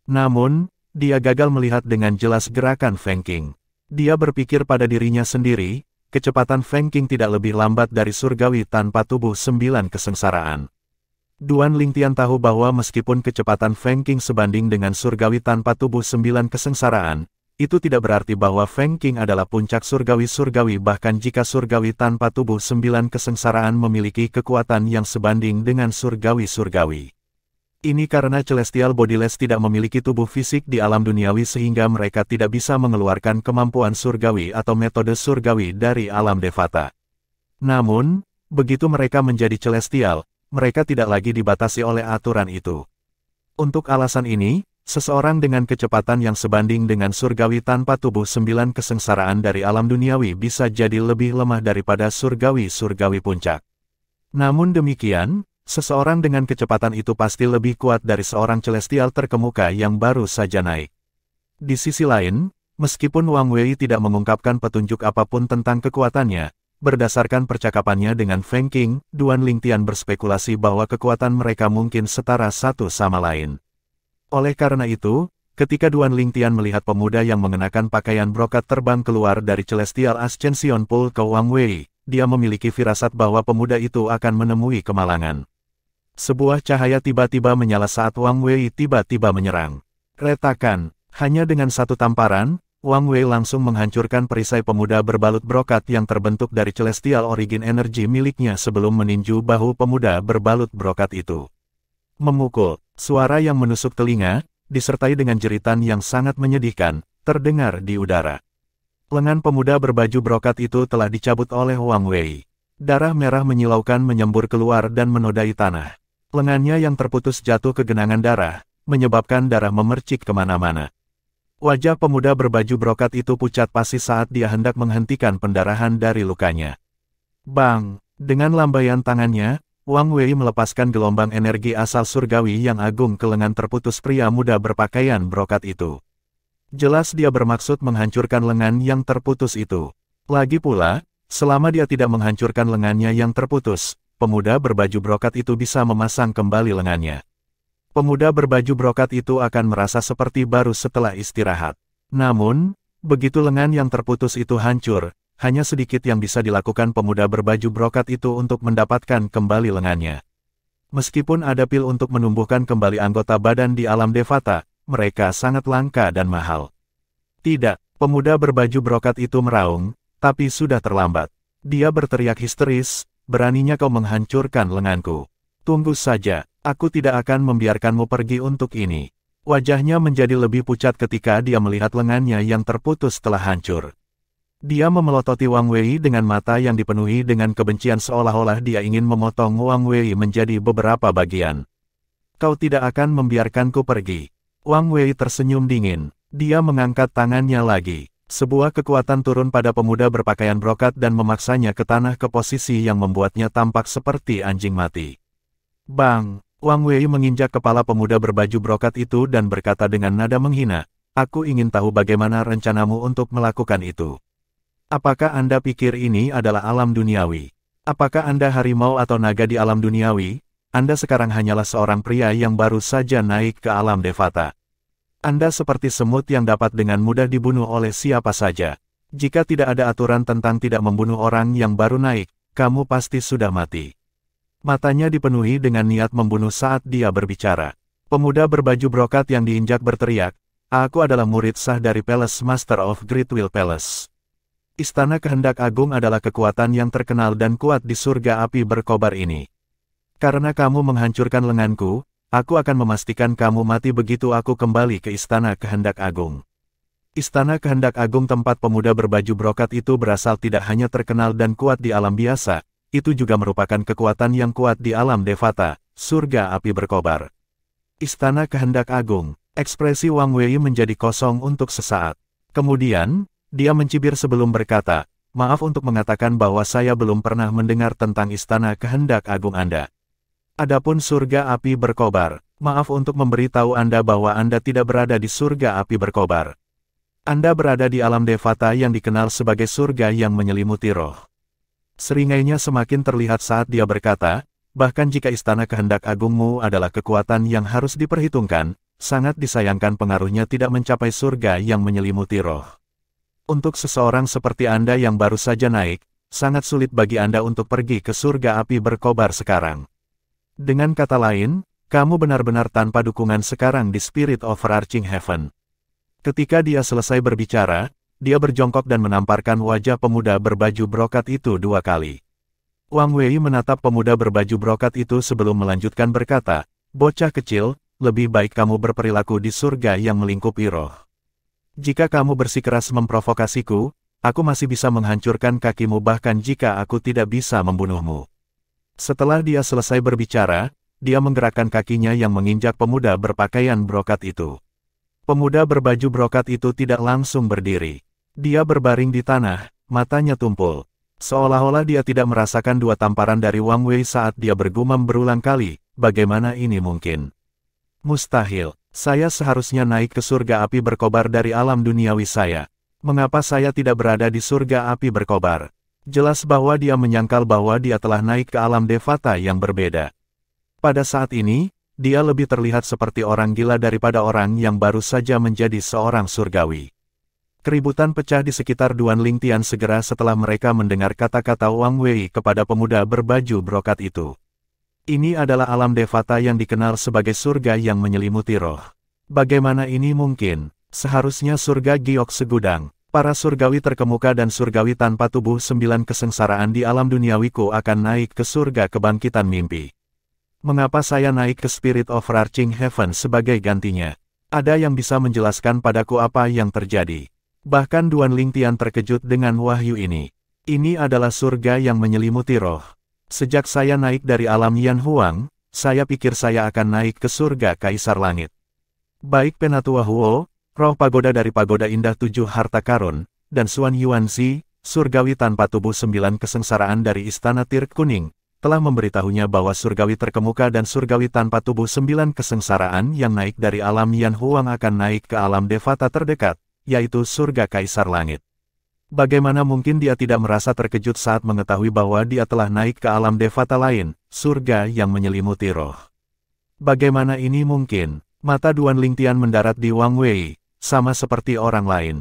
A: Namun, dia gagal melihat dengan jelas gerakan Feng Qing. Dia berpikir pada dirinya sendiri, kecepatan Feng Qing tidak lebih lambat dari surgawi tanpa tubuh 9 kesengsaraan. Duan Lingtian tahu bahwa meskipun kecepatan Feng Qing sebanding dengan surgawi tanpa tubuh 9 kesengsaraan, itu tidak berarti bahwa Feng Qing adalah puncak surgawi-surgawi bahkan jika surgawi tanpa tubuh 9 kesengsaraan memiliki kekuatan yang sebanding dengan surgawi-surgawi. Ini karena Celestial Bodiless tidak memiliki tubuh fisik di alam duniawi sehingga mereka tidak bisa mengeluarkan kemampuan surgawi atau metode surgawi dari alam Devata. Namun, begitu mereka menjadi Celestial, mereka tidak lagi dibatasi oleh aturan itu. Untuk alasan ini, seseorang dengan kecepatan yang sebanding dengan surgawi tanpa tubuh 9 kesengsaraan dari alam duniawi bisa jadi lebih lemah daripada surgawi-surgawi puncak. Namun demikian, seseorang dengan kecepatan itu pasti lebih kuat dari seorang celestial terkemuka yang baru saja naik. Di sisi lain, meskipun Wang Wei tidak mengungkapkan petunjuk apapun tentang kekuatannya, berdasarkan percakapannya dengan Feng Qing, Duan Lingtian berspekulasi bahwa kekuatan mereka mungkin setara satu sama lain. Oleh karena itu, ketika Duan Lingtian melihat pemuda yang mengenakan pakaian brokat terbang keluar dari Celestial Ascension Pool ke Wang Wei, dia memiliki firasat bahwa pemuda itu akan menemui kemalangan. Sebuah cahaya tiba-tiba menyala saat Wang Wei tiba-tiba menyerang. Retakan, hanya dengan satu tamparan, Wang Wei langsung menghancurkan perisai pemuda berbalut brokat yang terbentuk dari Celestial Origin Energy miliknya sebelum meninju bahu pemuda berbalut brokat itu. Memukul, suara yang menusuk telinga, disertai dengan jeritan yang sangat menyedihkan, terdengar di udara. Lengan pemuda berbaju brokat itu telah dicabut oleh Wang Wei. Darah merah menyilaukan menyembur keluar dan menodai tanah. Lengannya yang terputus jatuh ke genangan darah, menyebabkan darah memercik kemana-mana. Wajah pemuda berbaju brokat itu pucat pasi saat dia hendak menghentikan pendarahan dari lukanya. Bang! Dengan lambaian tangannya, Wang Wei melepaskan gelombang energi asal surgawi yang agung ke lengan terputus pria muda berpakaian brokat itu. Jelas dia bermaksud menghancurkan lengan yang terputus itu. Lagi pula, selama dia tidak menghancurkan lengannya yang terputus, pemuda berbaju brokat itu bisa memasang kembali lengannya. Pemuda berbaju brokat itu akan merasa seperti baru setelah istirahat. Namun, begitu lengan yang terputus itu hancur, hanya sedikit yang bisa dilakukan pemuda berbaju brokat itu untuk mendapatkan kembali lengannya. Meskipun ada pil untuk menumbuhkan kembali anggota badan di alam Devata, mereka sangat langka dan mahal. Tidak, pemuda berbaju brokat itu meraung, tapi sudah terlambat. Dia berteriak histeris, beraninya kau menghancurkan lenganku. Tunggu saja, aku tidak akan membiarkanmu pergi untuk ini. Wajahnya menjadi lebih pucat ketika dia melihat lengannya yang terputus telah hancur. Dia memelototi Wang Wei dengan mata yang dipenuhi dengan kebencian seolah-olah dia ingin memotong Wang Wei menjadi beberapa bagian. Kau tidak akan membiarkanku pergi. Wang Wei tersenyum dingin. Dia mengangkat tangannya lagi. Sebuah kekuatan turun pada pemuda berpakaian brokat dan memaksanya ke tanah ke posisi yang membuatnya tampak seperti anjing mati. Bang! Wang Wei menginjak kepala pemuda berbaju brokat itu dan berkata dengan nada menghina, aku ingin tahu bagaimana rencanamu untuk melakukan itu. Apakah Anda pikir ini adalah alam duniawi? Apakah Anda harimau atau naga di alam duniawi? Anda sekarang hanyalah seorang pria yang baru saja naik ke alam Devata. Anda seperti semut yang dapat dengan mudah dibunuh oleh siapa saja. Jika tidak ada aturan tentang tidak membunuh orang yang baru naik, kamu pasti sudah mati. Matanya dipenuhi dengan niat membunuh saat dia berbicara. Pemuda berbaju brokat yang diinjak berteriak, aku adalah murid sah dari Palace Master of Greatwill Palace. Istana Kehendak Agung adalah kekuatan yang terkenal dan kuat di surga api berkobar ini. Karena kamu menghancurkan lenganku, aku akan memastikan kamu mati begitu aku kembali ke Istana Kehendak Agung. Istana Kehendak Agung tempat pemuda berbaju brokat itu berasal tidak hanya terkenal dan kuat di alam biasa, itu juga merupakan kekuatan yang kuat di alam Devata, surga api berkobar. Istana Kehendak Agung, ekspresi Wang Wei menjadi kosong untuk sesaat. Kemudian, dia mencibir sebelum berkata, maaf untuk mengatakan bahwa saya belum pernah mendengar tentang Istana Kehendak Agung Anda. Adapun surga api berkobar, maaf untuk memberitahu Anda bahwa Anda tidak berada di surga api berkobar. Anda berada di alam Devata yang dikenal sebagai surga yang menyelimuti roh. Seringainya semakin terlihat saat dia berkata, bahkan jika Istana Kehendak Agungmu adalah kekuatan yang harus diperhitungkan, sangat disayangkan pengaruhnya tidak mencapai surga yang menyelimuti roh. Untuk seseorang seperti Anda yang baru saja naik, sangat sulit bagi Anda untuk pergi ke surga api berkobar sekarang. Dengan kata lain, kamu benar-benar tanpa dukungan sekarang di Spirit Overarching Heaven. Ketika dia selesai berbicara, dia berjongkok dan menamparkan wajah pemuda berbaju brokat itu 2 kali. Wang Wei menatap pemuda berbaju brokat itu sebelum melanjutkan berkata, bocah kecil, lebih baik kamu berperilaku di surga yang melingkupi roh. Jika kamu bersikeras memprovokasiku, aku masih bisa menghancurkan kakimu bahkan jika aku tidak bisa membunuhmu. Setelah dia selesai berbicara, dia menggerakkan kakinya yang menginjak pemuda berpakaian brokat itu. Pemuda berbaju brokat itu tidak langsung berdiri. Dia berbaring di tanah, matanya tumpul. Seolah-olah dia tidak merasakan 2 tamparan dari Wang Wei saat dia bergumam berulang kali, bagaimana ini mungkin? Mustahil, saya seharusnya naik ke surga api berkobar dari alam duniawi saya. Mengapa saya tidak berada di surga api berkobar? Jelas bahwa dia menyangkal bahwa dia telah naik ke alam Devata yang berbeda. Pada saat ini, dia lebih terlihat seperti orang gila daripada orang yang baru saja menjadi seorang surgawi. Keributan pecah di sekitar Duan Lingtian segera setelah mereka mendengar kata-kata Wang Wei kepada pemuda berbaju brokat itu. Ini adalah alam Devata yang dikenal sebagai surga yang menyelimuti roh. Bagaimana ini mungkin? Seharusnya surga giok segudang. Para surgawi terkemuka dan surgawi tanpa tubuh 9 kesengsaraan di alam duniawiku akan naik ke surga kebangkitan mimpi. Mengapa saya naik ke Spirit of Arching Heaven sebagai gantinya? Ada yang bisa menjelaskan padaku apa yang terjadi? Bahkan Duan Lingtian terkejut dengan wahyu ini. Ini adalah surga yang menyelimuti roh. Sejak saya naik dari alam Yan Huang, saya pikir saya akan naik ke surga Kaisar Langit. Baik Penatua Huo, roh pagoda dari pagoda indah 7 harta karun, dan Suan Yuanzi, surgawi tanpa tubuh 9 kesengsaraan dari istana Tir Kuning, telah memberitahunya bahwa surgawi terkemuka dan surgawi tanpa tubuh 9 kesengsaraan yang naik dari alam Yan Huang akan naik ke alam Devata terdekat, yaitu surga Kaisar Langit. Bagaimana mungkin dia tidak merasa terkejut saat mengetahui bahwa dia telah naik ke alam Devata lain, surga yang menyelimuti roh? Bagaimana ini mungkin? Mata Duan Lingtian mendarat di Wang Wei, sama seperti orang lain.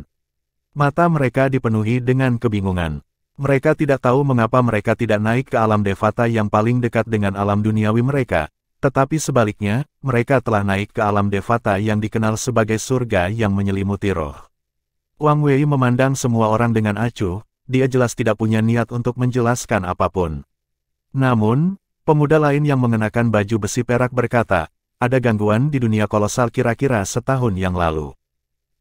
A: Mata mereka dipenuhi dengan kebingungan. Mereka tidak tahu mengapa mereka tidak naik ke alam Devata yang paling dekat dengan alam duniawi mereka, tetapi sebaliknya, mereka telah naik ke alam Devata yang dikenal sebagai surga yang menyelimuti roh. Wang Wei memandang semua orang dengan acuh, dia jelas tidak punya niat untuk menjelaskan apapun. Namun, pemuda lain yang mengenakan baju besi perak berkata, ada gangguan di dunia kolosal kira-kira setahun yang lalu.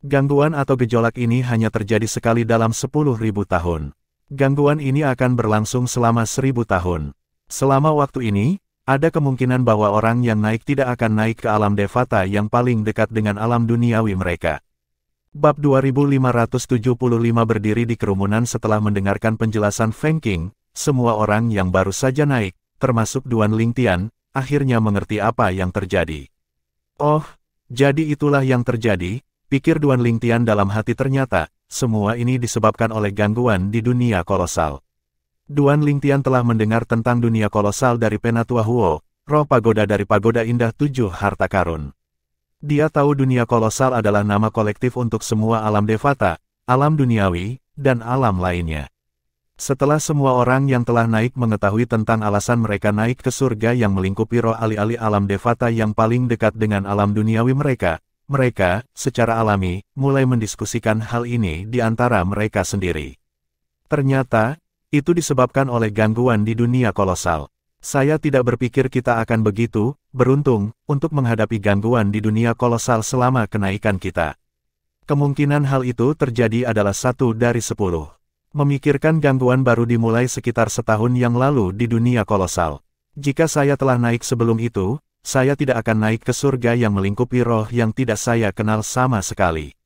A: Gangguan atau gejolak ini hanya terjadi sekali dalam 10.000 tahun. Gangguan ini akan berlangsung selama 1000 tahun. Selama waktu ini, ada kemungkinan bahwa orang yang naik tidak akan naik ke alam Devata yang paling dekat dengan alam duniawi mereka. Bab 2575 berdiri di kerumunan setelah mendengarkan penjelasan Feng Qing, semua orang yang baru saja naik, termasuk Duan Lingtian, akhirnya mengerti apa yang terjadi. Oh, jadi itulah yang terjadi, pikir Duan Lingtian dalam hati. Ternyata, semua ini disebabkan oleh gangguan di dunia kolosal. Duan Lingtian telah mendengar tentang dunia kolosal dari Penatua Huo, roh pagoda dari pagoda indah 7 harta karun. Dia tahu dunia kolosal adalah nama kolektif untuk semua alam Devata, alam duniawi, dan alam lainnya. Setelah semua orang yang telah naik mengetahui tentang alasan mereka naik ke surga yang melingkupi roh alih-alih alam Devata yang paling dekat dengan alam duniawi mereka, secara alami, mulai mendiskusikan hal ini di antara mereka sendiri. Ternyata, itu disebabkan oleh gangguan di dunia kolosal. Saya tidak berpikir kita akan begitu beruntung untuk menghadapi gangguan di dunia kolosal selama kenaikan kita. Kemungkinan hal itu terjadi adalah 1 dari 10. Memikirkan gangguan baru dimulai sekitar setahun yang lalu di dunia kolosal. Jika saya telah naik sebelum itu, saya tidak akan naik ke surga yang melingkupi roh yang tidak saya kenal sama sekali.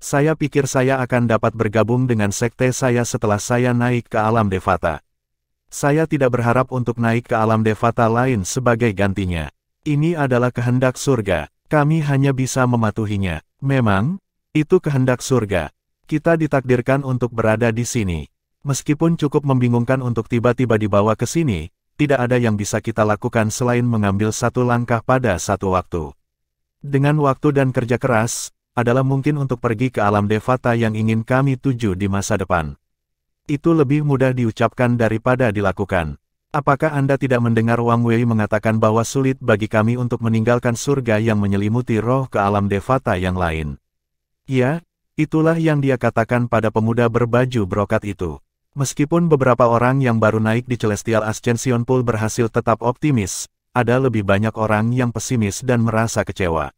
A: Saya pikir saya akan dapat bergabung dengan sekte saya setelah saya naik ke alam Devata. Saya tidak berharap untuk naik ke alam Devata lain sebagai gantinya. Ini adalah kehendak surga, kami hanya bisa mematuhinya. Memang, itu kehendak surga. Kita ditakdirkan untuk berada di sini. Meskipun cukup membingungkan untuk tiba-tiba dibawa ke sini, tidak ada yang bisa kita lakukan selain mengambil satu langkah pada satu waktu. Dengan waktu dan kerja keras, adalah mungkin untuk pergi ke alam Devata yang ingin kami tuju di masa depan. Itu lebih mudah diucapkan daripada dilakukan. Apakah Anda tidak mendengar Wang Wei mengatakan bahwa sulit bagi kami untuk meninggalkan surga yang menyelimuti roh ke alam Devata yang lain? Ya, itulah yang dia katakan pada pemuda berbaju brokat itu. Meskipun beberapa orang yang baru naik di Celestial Ascension Pool berhasil tetap optimis, ada lebih banyak orang yang pesimis dan merasa kecewa.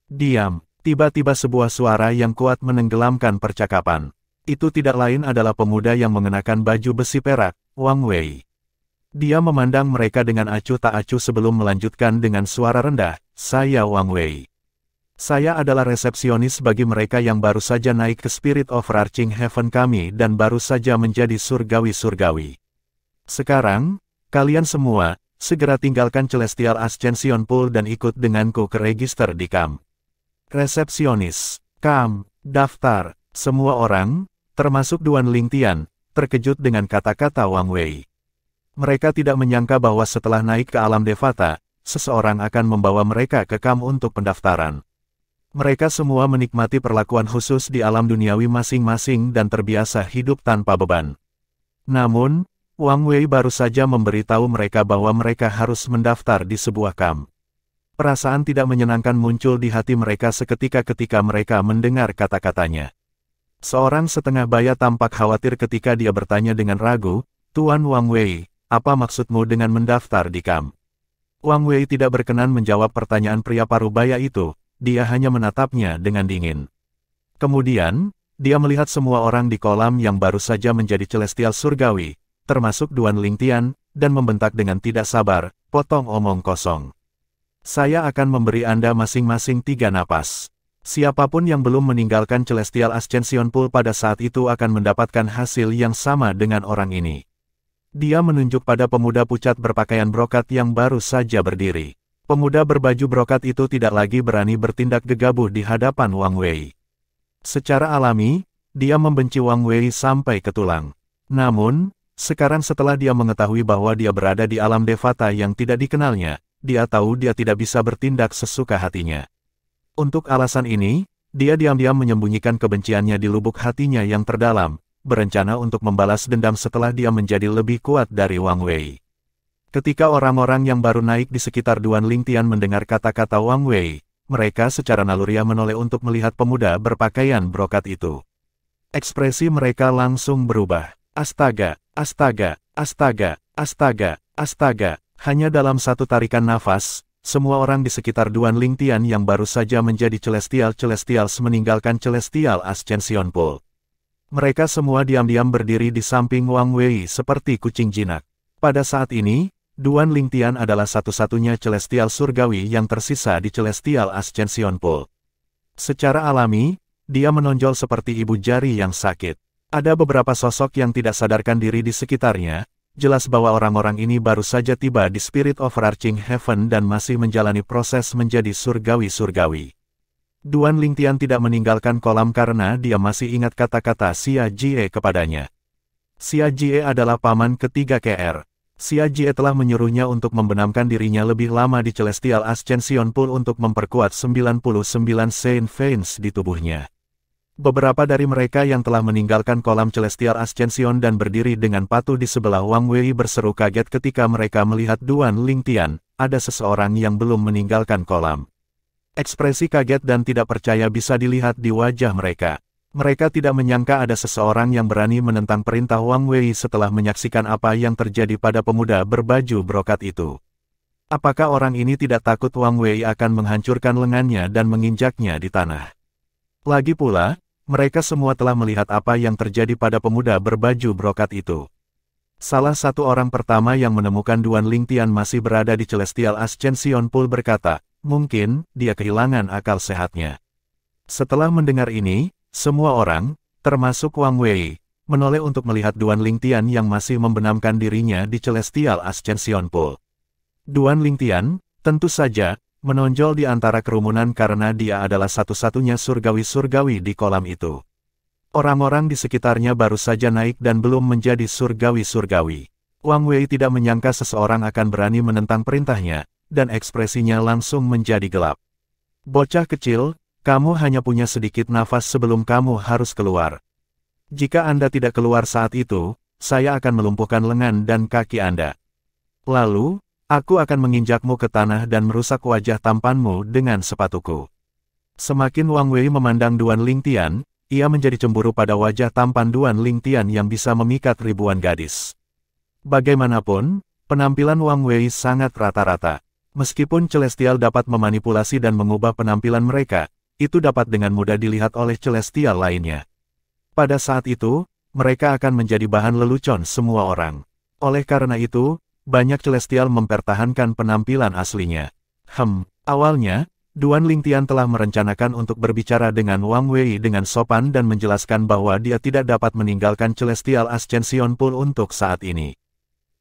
A: Diam, tiba-tiba sebuah suara yang kuat menenggelamkan percakapan. Itu tidak lain adalah pemuda yang mengenakan baju besi perak, Wang Wei. Dia memandang mereka dengan acuh tak acuh sebelum melanjutkan dengan suara rendah, saya Wang Wei. Saya adalah resepsionis bagi mereka yang baru saja naik ke Spirit of Arching Heaven kami dan baru saja menjadi surgawi-surgawi. Sekarang, kalian semua, segera tinggalkan Celestial Ascension Pool dan ikut denganku ke register di camp. Resepsionis, camp, daftar, semua orang, termasuk Duan Lingtian, terkejut dengan kata-kata Wang Wei. Mereka tidak menyangka bahwa setelah naik ke alam Devata, seseorang akan membawa mereka ke camp untuk pendaftaran. Mereka semua menikmati perlakuan khusus di alam duniawi masing-masing dan terbiasa hidup tanpa beban. Namun, Wang Wei baru saja memberitahu mereka bahwa mereka harus mendaftar di sebuah camp. Perasaan tidak menyenangkan muncul di hati mereka seketika ketika mereka mendengar kata-katanya. Seorang setengah baya tampak khawatir ketika dia bertanya dengan ragu, "Tuan Wang Wei, apa maksudmu dengan mendaftar di kamp?" Wang Wei tidak berkenan menjawab pertanyaan pria parubaya itu, dia hanya menatapnya dengan dingin. Kemudian, dia melihat semua orang di kolam yang baru saja menjadi celestial surgawi, termasuk Duan Lingtian, dan membentak dengan tidak sabar, "Potong omong kosong. Saya akan memberi Anda masing-masing 3 napas. Siapapun yang belum meninggalkan Celestial Ascension Pool pada saat itu akan mendapatkan hasil yang sama dengan orang ini." Dia menunjuk pada pemuda pucat berpakaian brokat yang baru saja berdiri. Pemuda berbaju brokat itu tidak lagi berani bertindak gegabah di hadapan Wang Wei. Secara alami, dia membenci Wang Wei sampai ke tulang. Namun, sekarang setelah dia mengetahui bahwa dia berada di alam Devata yang tidak dikenalnya, dia tahu dia tidak bisa bertindak sesuka hatinya. Untuk alasan ini, dia diam-diam menyembunyikan kebenciannya di lubuk hatinya yang terdalam, berencana untuk membalas dendam setelah dia menjadi lebih kuat dari Wang Wei. Ketika orang-orang yang baru naik di sekitar Duan Lingtian mendengar kata-kata Wang Wei, mereka secara naluriah menoleh untuk melihat pemuda berpakaian brokat itu. Ekspresi mereka langsung berubah. Astaga, astaga, astaga, astaga, astaga. Hanya dalam satu tarikan nafas, semua orang di sekitar Duan Lingtian yang baru saja menjadi Celestials meninggalkan Celestial Ascension Pool. Mereka semua diam-diam berdiri di samping Wang Wei seperti kucing jinak. Pada saat ini, Duan Lingtian adalah satu-satunya Celestial Surgawi yang tersisa di Celestial Ascension Pool. Secara alami, dia menonjol seperti ibu jari yang sakit. Ada beberapa sosok yang tidak sadarkan diri di sekitarnya, jelas bahwa orang-orang ini baru saja tiba di Spirit Overarching Heaven dan masih menjalani proses menjadi surgawi-surgawi. Duan Lingtian tidak meninggalkan kolam karena dia masih ingat kata-kata Xia Jie kepadanya. Xia Jie adalah paman ketiga KR. Xia Jie telah menyuruhnya untuk membenamkan dirinya lebih lama di Celestial Ascension Pool untuk memperkuat 99 Saint Veins di tubuhnya. Beberapa dari mereka yang telah meninggalkan kolam Celestial Ascension dan berdiri dengan patuh di sebelah Wang Wei berseru kaget ketika mereka melihat Duan Lingtian, ada seseorang yang belum meninggalkan kolam. Ekspresi kaget dan tidak percaya bisa dilihat di wajah mereka. Mereka tidak menyangka ada seseorang yang berani menentang perintah Wang Wei setelah menyaksikan apa yang terjadi pada pemuda berbaju brokat itu. Apakah orang ini tidak takut Wang Wei akan menghancurkan lengannya dan menginjaknya di tanah? Lagi pula, mereka semua telah melihat apa yang terjadi pada pemuda berbaju brokat itu. Salah satu orang pertama yang menemukan Duan Lingtian masih berada di Celestial Ascension Pool berkata, "Mungkin dia kehilangan akal sehatnya." Setelah mendengar ini, semua orang, termasuk Wang Wei, menoleh untuk melihat Duan Lingtian yang masih membenamkan dirinya di Celestial Ascension Pool. Duan Lingtian, tentu saja, menonjol di antara kerumunan karena dia adalah satu-satunya surgawi-surgawi di kolam itu. Orang-orang di sekitarnya baru saja naik dan belum menjadi surgawi-surgawi. Wang Wei tidak menyangka seseorang akan berani menentang perintahnya, dan ekspresinya langsung menjadi gelap. "Bocah kecil, kamu hanya punya sedikit nafas sebelum kamu harus keluar. Jika Anda tidak keluar saat itu, saya akan melumpuhkan lengan dan kaki Anda. Lalu, aku akan menginjakmu ke tanah dan merusak wajah tampanmu dengan sepatuku." Semakin Wang Wei memandang Duan Lingtian, ia menjadi cemburu pada wajah tampan Duan Lingtian yang bisa memikat ribuan gadis. Bagaimanapun, penampilan Wang Wei sangat rata-rata. Meskipun Celestial dapat memanipulasi dan mengubah penampilan mereka, itu dapat dengan mudah dilihat oleh Celestial lainnya. Pada saat itu, mereka akan menjadi bahan lelucon semua orang. Oleh karena itu, banyak Celestial mempertahankan penampilan aslinya. Awalnya, Duan Lingtian telah merencanakan untuk berbicara dengan Wang Wei dengan sopan dan menjelaskan bahwa dia tidak dapat meninggalkan Celestial Ascension Pool untuk saat ini.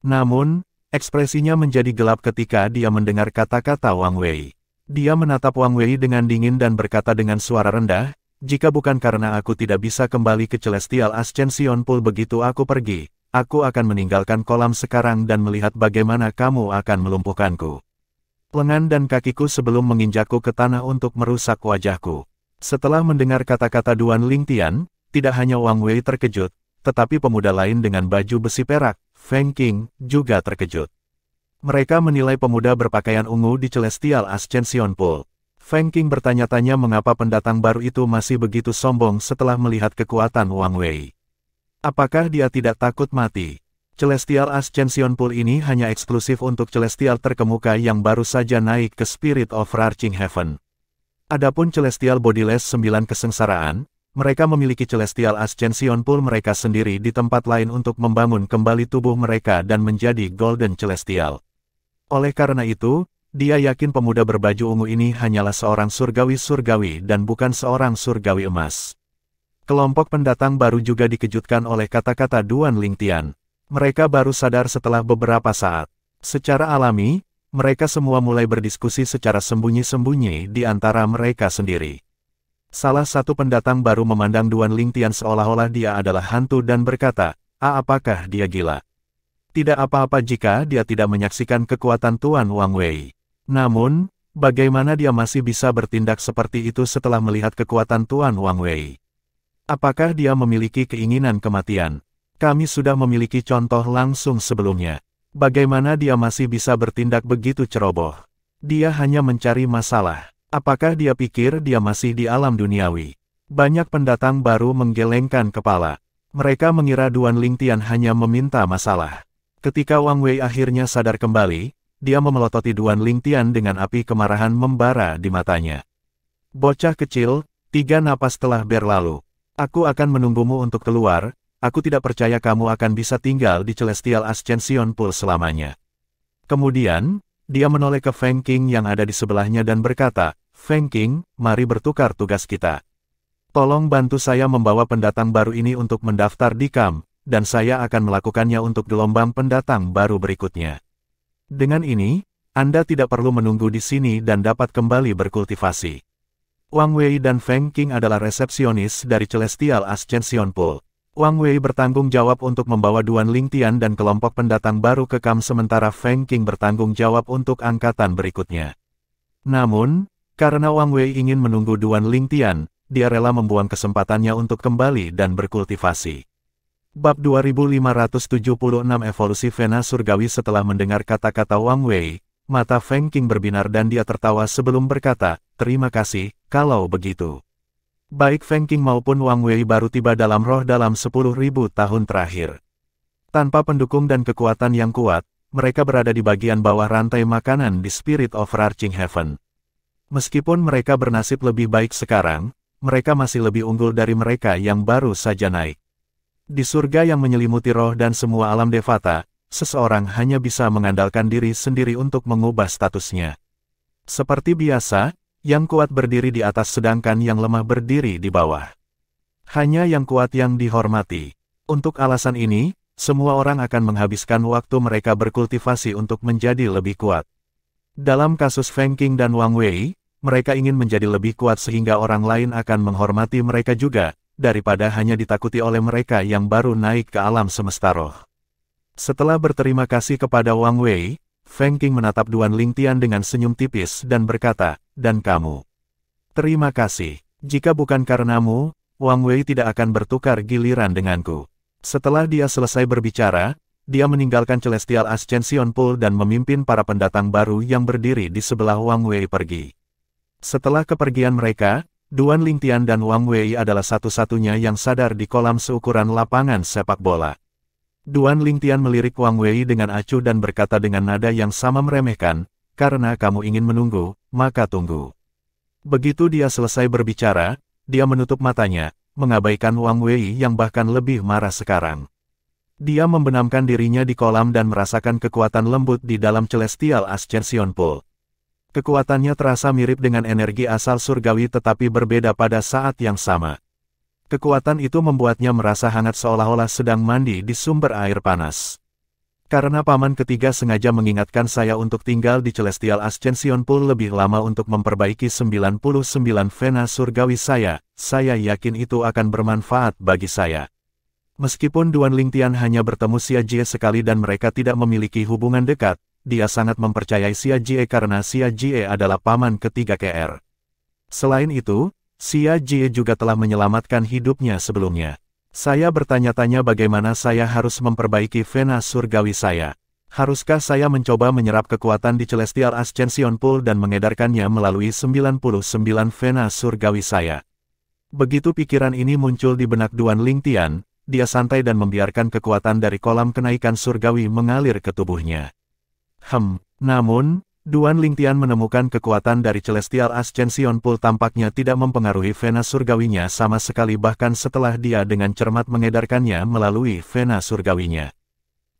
A: Namun, ekspresinya menjadi gelap ketika dia mendengar kata-kata Wang Wei. Dia menatap Wang Wei dengan dingin dan berkata dengan suara rendah, "Jika bukan karena aku tidak bisa kembali ke Celestial Ascension Pool begitu aku pergi, aku akan meninggalkan kolam sekarang dan melihat bagaimana kamu akan melumpuhkanku. Lengan dan kakiku sebelum menginjakku ke tanah untuk merusak wajahku." Setelah mendengar kata-kata Duan Lingtian, tidak hanya Wang Wei terkejut, tetapi pemuda lain dengan baju besi perak, Feng Qing, juga terkejut. Mereka menilai pemuda berpakaian ungu di Celestial Ascension Pool. Feng Qing bertanya-tanya mengapa pendatang baru itu masih begitu sombong setelah melihat kekuatan Wang Wei. Apakah dia tidak takut mati? Celestial Ascension Pool ini hanya eksklusif untuk Celestial terkemuka yang baru saja naik ke Spirit of Arching Heaven. Adapun Celestial Bodiless 9 kesengsaraan, mereka memiliki Celestial Ascension Pool mereka sendiri di tempat lain untuk membangun kembali tubuh mereka dan menjadi Golden Celestial. Oleh karena itu, dia yakin pemuda berbaju ungu ini hanyalah seorang surgawi-surgawi dan bukan seorang surgawi emas. Kelompok pendatang baru juga dikejutkan oleh kata-kata Duan Lingtian. Mereka baru sadar setelah beberapa saat. Secara alami, mereka semua mulai berdiskusi secara sembunyi-sembunyi di antara mereka sendiri. Salah satu pendatang baru memandang Duan Lingtian seolah-olah dia adalah hantu dan berkata, apakah dia gila? Tidak apa-apa jika dia tidak menyaksikan kekuatan Tuan Wang Wei. Namun, bagaimana dia masih bisa bertindak seperti itu setelah melihat kekuatan Tuan Wang Wei? Apakah dia memiliki keinginan kematian? Kami sudah memiliki contoh langsung sebelumnya. Bagaimana dia masih bisa bertindak begitu ceroboh? Dia hanya mencari masalah. Apakah dia pikir dia masih di alam duniawi? Banyak pendatang baru menggelengkan kepala. Mereka mengira Duan Lingtian hanya meminta masalah. Ketika Wang Wei akhirnya sadar kembali, dia memelototi Duan Lingtian dengan api kemarahan membara di matanya. Bocah kecil, 3 napas telah berlalu. Aku akan menunggumu untuk keluar, aku tidak percaya kamu akan bisa tinggal di Celestial Ascension Pool selamanya. Kemudian, dia menoleh ke Feng Qing yang ada di sebelahnya dan berkata, Feng Qing, mari bertukar tugas kita. Tolong bantu saya membawa pendatang baru ini untuk mendaftar di camp, dan saya akan melakukannya untuk gelombang pendatang baru berikutnya. Dengan ini, Anda tidak perlu menunggu di sini dan dapat kembali berkultivasi. Wang Wei dan Feng Qing adalah resepsionis dari Celestial Ascension Pool. Wang Wei bertanggung jawab untuk membawa Duan Lingtian dan kelompok pendatang baru ke camp sementara Feng Qing bertanggung jawab untuk angkatan berikutnya. Namun, karena Wang Wei ingin menunggu Duan Lingtian, dia rela membuang kesempatannya untuk kembali dan berkultivasi. Bab 2576 Evolusi Vena Surgawi. Setelah mendengar kata-kata Wang Wei, mata Feng Qing berbinar dan dia tertawa sebelum berkata, terima kasih, kalau begitu. Baik Feng Qing maupun Wang Wei baru tiba dalam roh dalam 10.000 tahun terakhir. Tanpa pendukung dan kekuatan yang kuat, mereka berada di bagian bawah rantai makanan di Spirit of Arching Heaven. Meskipun mereka bernasib lebih baik sekarang, mereka masih lebih unggul dari mereka yang baru saja naik. Di surga yang menyelimuti roh dan semua alam Devata, seseorang hanya bisa mengandalkan diri sendiri untuk mengubah statusnya. Seperti biasa, yang kuat berdiri di atas sedangkan yang lemah berdiri di bawah. Hanya yang kuat yang dihormati. Untuk alasan ini, semua orang akan menghabiskan waktu mereka berkultivasi untuk menjadi lebih kuat. Dalam kasus Feng Qing dan Wang Wei, mereka ingin menjadi lebih kuat sehingga orang lain akan menghormati mereka juga, daripada hanya ditakuti oleh mereka yang baru naik ke alam semesta roh. Setelah berterima kasih kepada Wang Wei, Feng Qing menatap Duan Lingtian dengan senyum tipis dan berkata, dan kamu. Terima kasih. Jika bukan karenamu, Wang Wei tidak akan bertukar giliran denganku. Setelah dia selesai berbicara, dia meninggalkan Celestial Ascension Pool dan memimpin para pendatang baru yang berdiri di sebelah Wang Wei pergi. Setelah kepergian mereka, Duan Lingtian dan Wang Wei adalah satu-satunya yang sadar di kolam seukuran lapangan sepak bola. Duan Lingtian melirik Wang Wei dengan acuh dan berkata dengan nada yang sama meremehkan, karena kamu ingin menunggu, maka tunggu. Begitu dia selesai berbicara, dia menutup matanya, mengabaikan Wang Wei yang bahkan lebih marah sekarang. Dia membenamkan dirinya di kolam dan merasakan kekuatan lembut di dalam Celestial Ascension Pool. Kekuatannya terasa mirip dengan energi asal surgawi tetapi berbeda pada saat yang sama. Kekuatan itu membuatnya merasa hangat seolah-olah sedang mandi di sumber air panas. Karena paman ketiga sengaja mengingatkan saya untuk tinggal di Celestial Ascension Pool lebih lama untuk memperbaiki 99 vena surgawi saya yakin itu akan bermanfaat bagi saya. Meskipun Duan Lingtian hanya bertemu Xia Jie sekali dan mereka tidak memiliki hubungan dekat, dia sangat mempercayai Xia Jie karena Xia Jie adalah paman ketiga KR. Selain itu, Xia Jie juga telah menyelamatkan hidupnya sebelumnya. Saya bertanya-tanya bagaimana saya harus memperbaiki vena surgawi saya. Haruskah saya mencoba menyerap kekuatan di Celestial Ascension Pool dan mengedarkannya melalui 99 vena surgawi saya? Begitu pikiran ini muncul di benak Duan Lingtian, dia santai dan membiarkan kekuatan dari kolam kenaikan surgawi mengalir ke tubuhnya. Namun, Duan Lingtian menemukan kekuatan dari Celestial Ascension Pool tampaknya tidak mempengaruhi vena surgawinya sama sekali bahkan setelah dia dengan cermat mengedarkannya melalui vena surgawinya.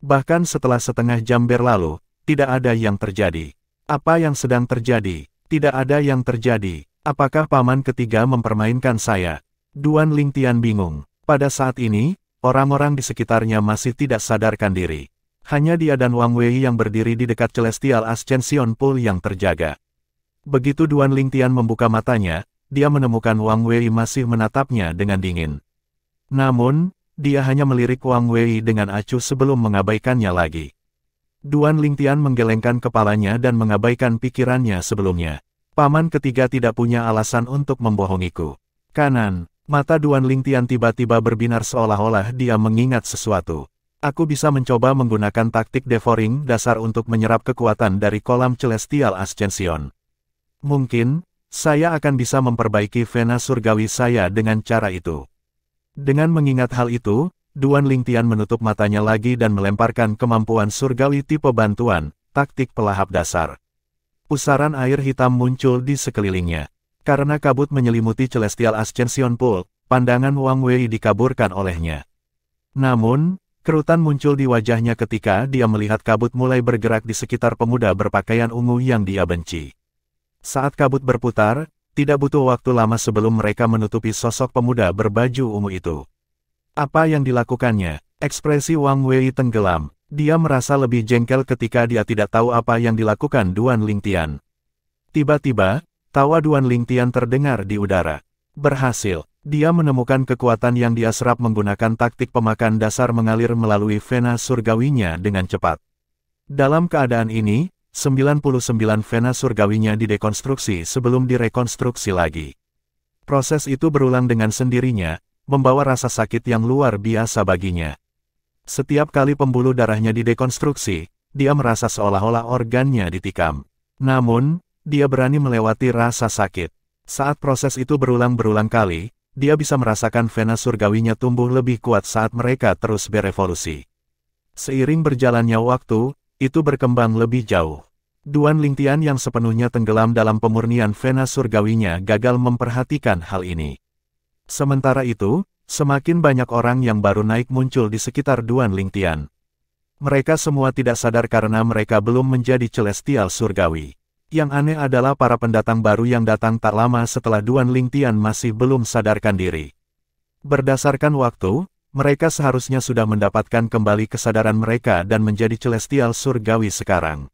A: Bahkan setelah setengah jam berlalu, tidak ada yang terjadi. Apa yang sedang terjadi? Tidak ada yang terjadi. Apakah paman ketiga mempermainkan saya? Duan Lingtian bingung. Pada saat ini, orang-orang di sekitarnya masih tidak sadarkan diri. Hanya dia dan Wang Wei yang berdiri di dekat Celestial Ascension Pool yang terjaga. Begitu Duan Lingtian membuka matanya, dia menemukan Wang Wei masih menatapnya dengan dingin. Namun, dia hanya melirik Wang Wei dengan acuh sebelum mengabaikannya lagi. Duan Lingtian menggelengkan kepalanya dan mengabaikan pikirannya sebelumnya. Paman ketiga tidak punya alasan untuk membohongiku. Kanan, mata Duan Lingtian tiba-tiba berbinar seolah-olah dia mengingat sesuatu. Aku bisa mencoba menggunakan taktik devouring dasar untuk menyerap kekuatan dari kolam Celestial Ascension. Mungkin, saya akan bisa memperbaiki vena surgawi saya dengan cara itu. Dengan mengingat hal itu, Duan Lingtian menutup matanya lagi dan melemparkan kemampuan surgawi tipe bantuan, taktik pelahap dasar. Pusaran air hitam muncul di sekelilingnya. Karena kabut menyelimuti Celestial Ascension Pool, pandangan Wang Wei dikaburkan olehnya. Namun, kerutan muncul di wajahnya ketika dia melihat kabut mulai bergerak di sekitar pemuda berpakaian ungu yang dia benci. Saat kabut berputar, tidak butuh waktu lama sebelum mereka menutupi sosok pemuda berbaju ungu itu. Apa yang dilakukannya? Ekspresi Wang Wei tenggelam. Dia merasa lebih jengkel ketika dia tidak tahu apa yang dilakukan Duan Lingtian. Tiba-tiba, tawa Duan Lingtian terdengar di udara. Berhasil, dia menemukan kekuatan yang dia serap menggunakan taktik pemakan dasar mengalir melalui vena surgawinya dengan cepat. Dalam keadaan ini, 99 vena surgawinya didekonstruksi sebelum direkonstruksi lagi. Proses itu berulang dengan sendirinya, membawa rasa sakit yang luar biasa baginya. Setiap kali pembuluh darahnya didekonstruksi, dia merasa seolah-olah organnya ditikam. Namun, dia berani melewati rasa sakit. Saat proses itu berulang-berulang kali, dia bisa merasakan vena surgawinya tumbuh lebih kuat saat mereka terus berevolusi. Seiring berjalannya waktu, itu berkembang lebih jauh. Duan Lingtian yang sepenuhnya tenggelam dalam pemurnian vena surgawinya gagal memperhatikan hal ini. Sementara itu, semakin banyak orang yang baru naik muncul di sekitar Duan Lingtian. Mereka semua tidak sadar karena mereka belum menjadi Celestial Surgawi. Yang aneh adalah para pendatang baru yang datang tak lama setelah Duan Lingtian masih belum sadarkan diri. Berdasarkan waktu, mereka seharusnya sudah mendapatkan kembali kesadaran mereka dan menjadi Celestial Surgawi sekarang.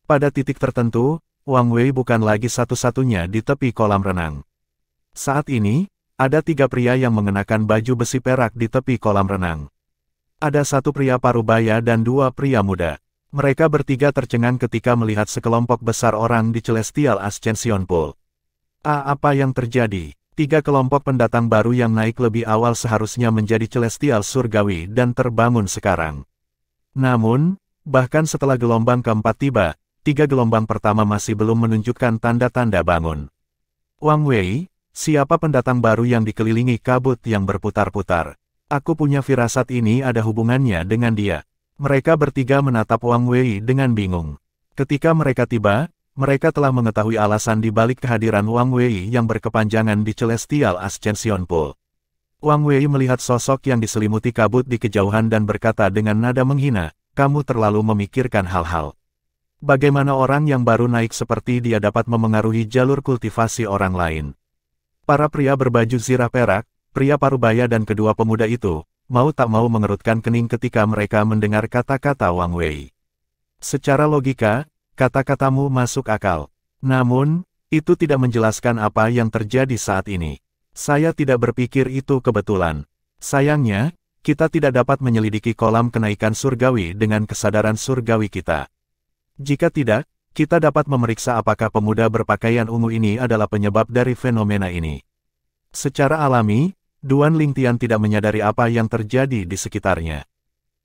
A: Pada titik tertentu, Wang Wei bukan lagi satu-satunya di tepi kolam renang. Saat ini, ada 3 pria yang mengenakan baju besi perak di tepi kolam renang. Ada 1 pria parubaya dan 2 pria muda. Mereka bertiga tercengang ketika melihat sekelompok besar orang di Celestial Ascension Pool. Apa yang terjadi? 3 kelompok pendatang baru yang naik lebih awal seharusnya menjadi Celestial Surgawi dan terbangun sekarang. Namun, bahkan setelah gelombang keempat tiba, 3 gelombang pertama masih belum menunjukkan tanda-tanda bangun. Wang Wei, siapa pendatang baru yang dikelilingi kabut yang berputar-putar? Aku punya firasat ini ada hubungannya dengan dia. Mereka bertiga menatap Wang Wei dengan bingung. Ketika mereka tiba, mereka telah mengetahui alasan di balik kehadiran Wang Wei yang berkepanjangan di Celestial Ascension Pool. Wang Wei melihat sosok yang diselimuti kabut di kejauhan dan berkata dengan nada menghina, "Kamu terlalu memikirkan hal-hal. Bagaimana orang yang baru naik seperti dia dapat memengaruhi jalur kultivasi orang lain?" Para pria berbaju zirah perak, pria parubaya dan kedua pemuda itu, mau tak mau mengerutkan kening ketika mereka mendengar kata-kata Wang Wei. Secara logika, kata-katamu masuk akal. Namun, itu tidak menjelaskan apa yang terjadi saat ini. Saya tidak berpikir itu kebetulan. Sayangnya, kita tidak dapat menyelidiki kolam kenaikan surgawi dengan kesadaran surgawi kita. Jika tidak, kita dapat memeriksa apakah pemuda berpakaian ungu ini adalah penyebab dari fenomena ini. Secara alami, Duan Lingtian tidak menyadari apa yang terjadi di sekitarnya.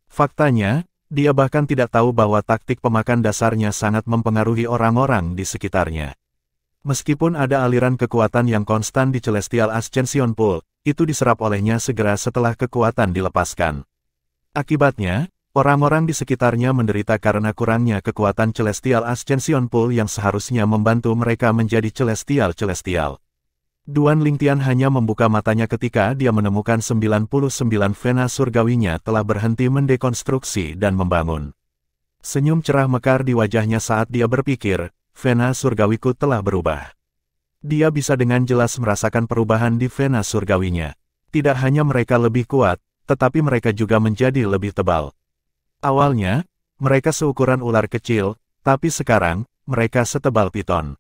A: Faktanya, Dia bahkan tidak tahu bahwa taktik pemakan dasarnya sangat mempengaruhi orang-orang di sekitarnya. Meskipun ada aliran kekuatan yang konstan di Celestial Ascension Pool, itu diserap olehnya segera setelah kekuatan dilepaskan. Akibatnya, orang-orang di sekitarnya menderita karena kurangnya kekuatan Celestial Ascension Pool yang seharusnya membantu mereka menjadi Celestial. Duan Lingtian hanya membuka matanya ketika dia menemukan 99 vena surgawinya telah berhenti mendekonstruksi dan membangun. Senyum cerah mekar di wajahnya saat dia berpikir, vena surgawiku telah berubah. Dia bisa dengan jelas merasakan perubahan di vena surgawinya. Tidak hanya mereka lebih kuat, tetapi mereka juga menjadi lebih tebal. Awalnya, mereka seukuran ular kecil, tapi sekarang, mereka setebal piton.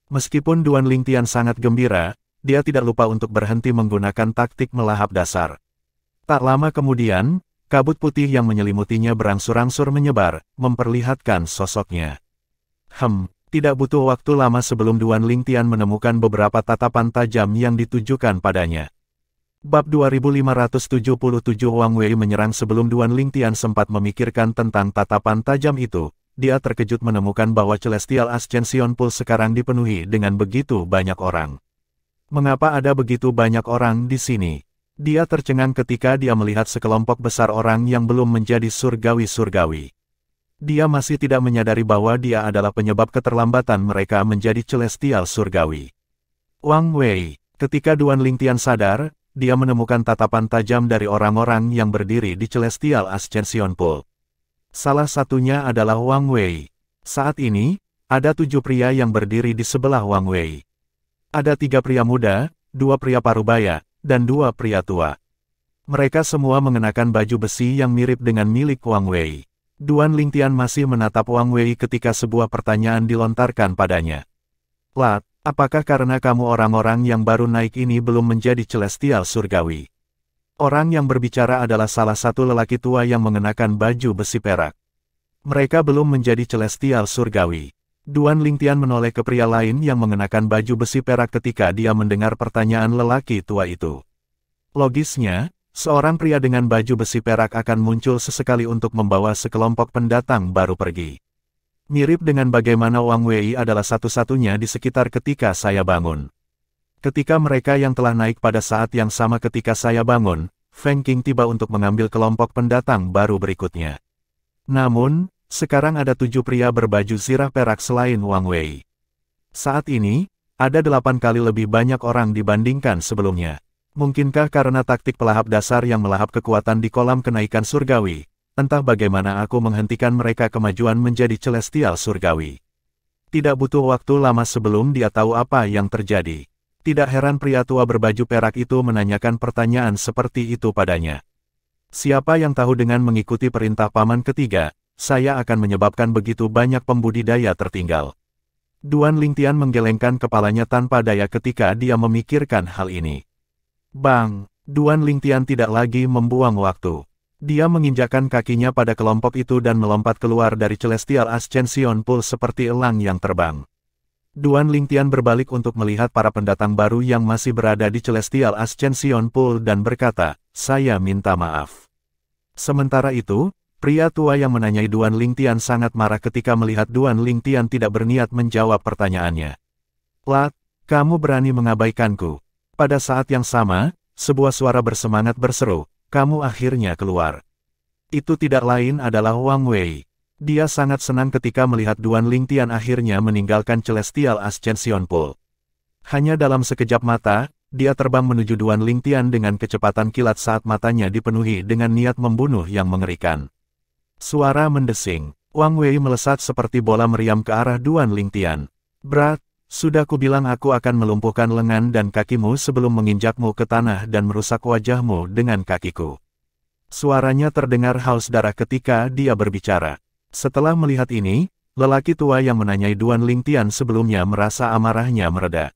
A: Meskipun Duan Lingtian sangat gembira, dia tidak lupa untuk berhenti menggunakan taktik melahap dasar. Tak lama kemudian, kabut putih yang menyelimutinya berangsur-angsur menyebar, memperlihatkan sosoknya. Tidak butuh waktu lama sebelum Duan Lingtian menemukan beberapa tatapan tajam yang ditujukan padanya. Bab 2577 Wang Wei menyerang. Sebelum Duan Lingtian sempat memikirkan tentang tatapan tajam itu, dia terkejut menemukan bahwa Celestial Ascension Pool sekarang dipenuhi dengan begitu banyak orang. Mengapa ada begitu banyak orang di sini? Dia tercengang ketika dia melihat sekelompok besar orang yang belum menjadi surgawi-surgawi. Dia masih tidak menyadari bahwa dia adalah penyebab keterlambatan mereka menjadi Celestial surgawi. Wang Wei, ketika Duan Lingtian sadar, dia menemukan tatapan tajam dari orang-orang yang berdiri di Celestial Ascension Pool. Salah satunya adalah Wang Wei. Saat ini, ada 7 pria yang berdiri di sebelah Wang Wei. Ada 3 pria muda, 2 pria parubaya, dan 2 pria tua. Mereka semua mengenakan baju besi yang mirip dengan milik Wang Wei. Duan Lingtian masih menatap Wang Wei ketika sebuah pertanyaan dilontarkan padanya. Apakah karena kamu orang-orang yang baru naik ini belum menjadi Celestial surgawi? Orang yang berbicara adalah salah satu lelaki tua yang mengenakan baju besi perak. Mereka belum menjadi Celestial surgawi. Duan Lingtian menoleh ke pria lain yang mengenakan baju besi perak ketika dia mendengar pertanyaan lelaki tua itu. Logisnya, seorang pria dengan baju besi perak akan muncul sesekali untuk membawa sekelompok pendatang baru pergi. Mirip dengan bagaimana Wang Wei adalah satu-satunya di sekitar ketika saya bangun. Ketika mereka yang telah naik pada saat yang sama ketika saya bangun, Feng Qing tiba untuk mengambil kelompok pendatang baru berikutnya. Namun, sekarang ada 7 pria berbaju zirah perak selain Wang Wei. Saat ini, ada 8 kali lebih banyak orang dibandingkan sebelumnya. Mungkinkah karena taktik pelahap dasar yang melahap kekuatan di kolam kenaikan surgawi, entah bagaimana aku menghentikan mereka kemajuan menjadi Celestial surgawi. Tidak butuh waktu lama sebelum dia tahu apa yang terjadi. Tidak heran pria tua berbaju perak itu menanyakan pertanyaan seperti itu padanya. Siapa yang tahu dengan mengikuti perintah paman ketiga, saya akan menyebabkan begitu banyak pembudidaya tertinggal. Duan Lingtian menggelengkan kepalanya tanpa daya ketika dia memikirkan hal ini. Bang! Duan Lingtian tidak lagi membuang waktu. Dia menginjakkan kakinya pada kelompok itu dan melompat keluar dari Celestial Ascension Pool seperti elang yang terbang. Duan Lingtian berbalik untuk melihat para pendatang baru yang masih berada di Celestial Ascension Pool dan berkata, "Saya minta maaf." Sementara itu, pria tua yang menanyai Duan Lingtian sangat marah ketika melihat Duan Lingtian tidak berniat menjawab pertanyaannya. Kamu berani mengabaikanku." Pada saat yang sama, sebuah suara bersemangat berseru, "Kamu akhirnya keluar." Itu tidak lain adalah Wang Wei. Dia sangat senang ketika melihat Duan Lingtian akhirnya meninggalkan Celestial Ascension Pool. Hanya dalam sekejap mata, dia terbang menuju Duan Lingtian dengan kecepatan kilat saat matanya dipenuhi dengan niat membunuh yang mengerikan. Suara mendesing. Wang Wei melesat seperti bola meriam ke arah Duan Lingtian. "Brat, sudah kubilang aku akan melumpuhkan lengan dan kakimu sebelum menginjakmu ke tanah dan merusak wajahmu dengan kakiku." Suaranya terdengar haus darah ketika dia berbicara. Setelah melihat ini, lelaki tua yang menanyai Duan Lingtian sebelumnya merasa amarahnya mereda.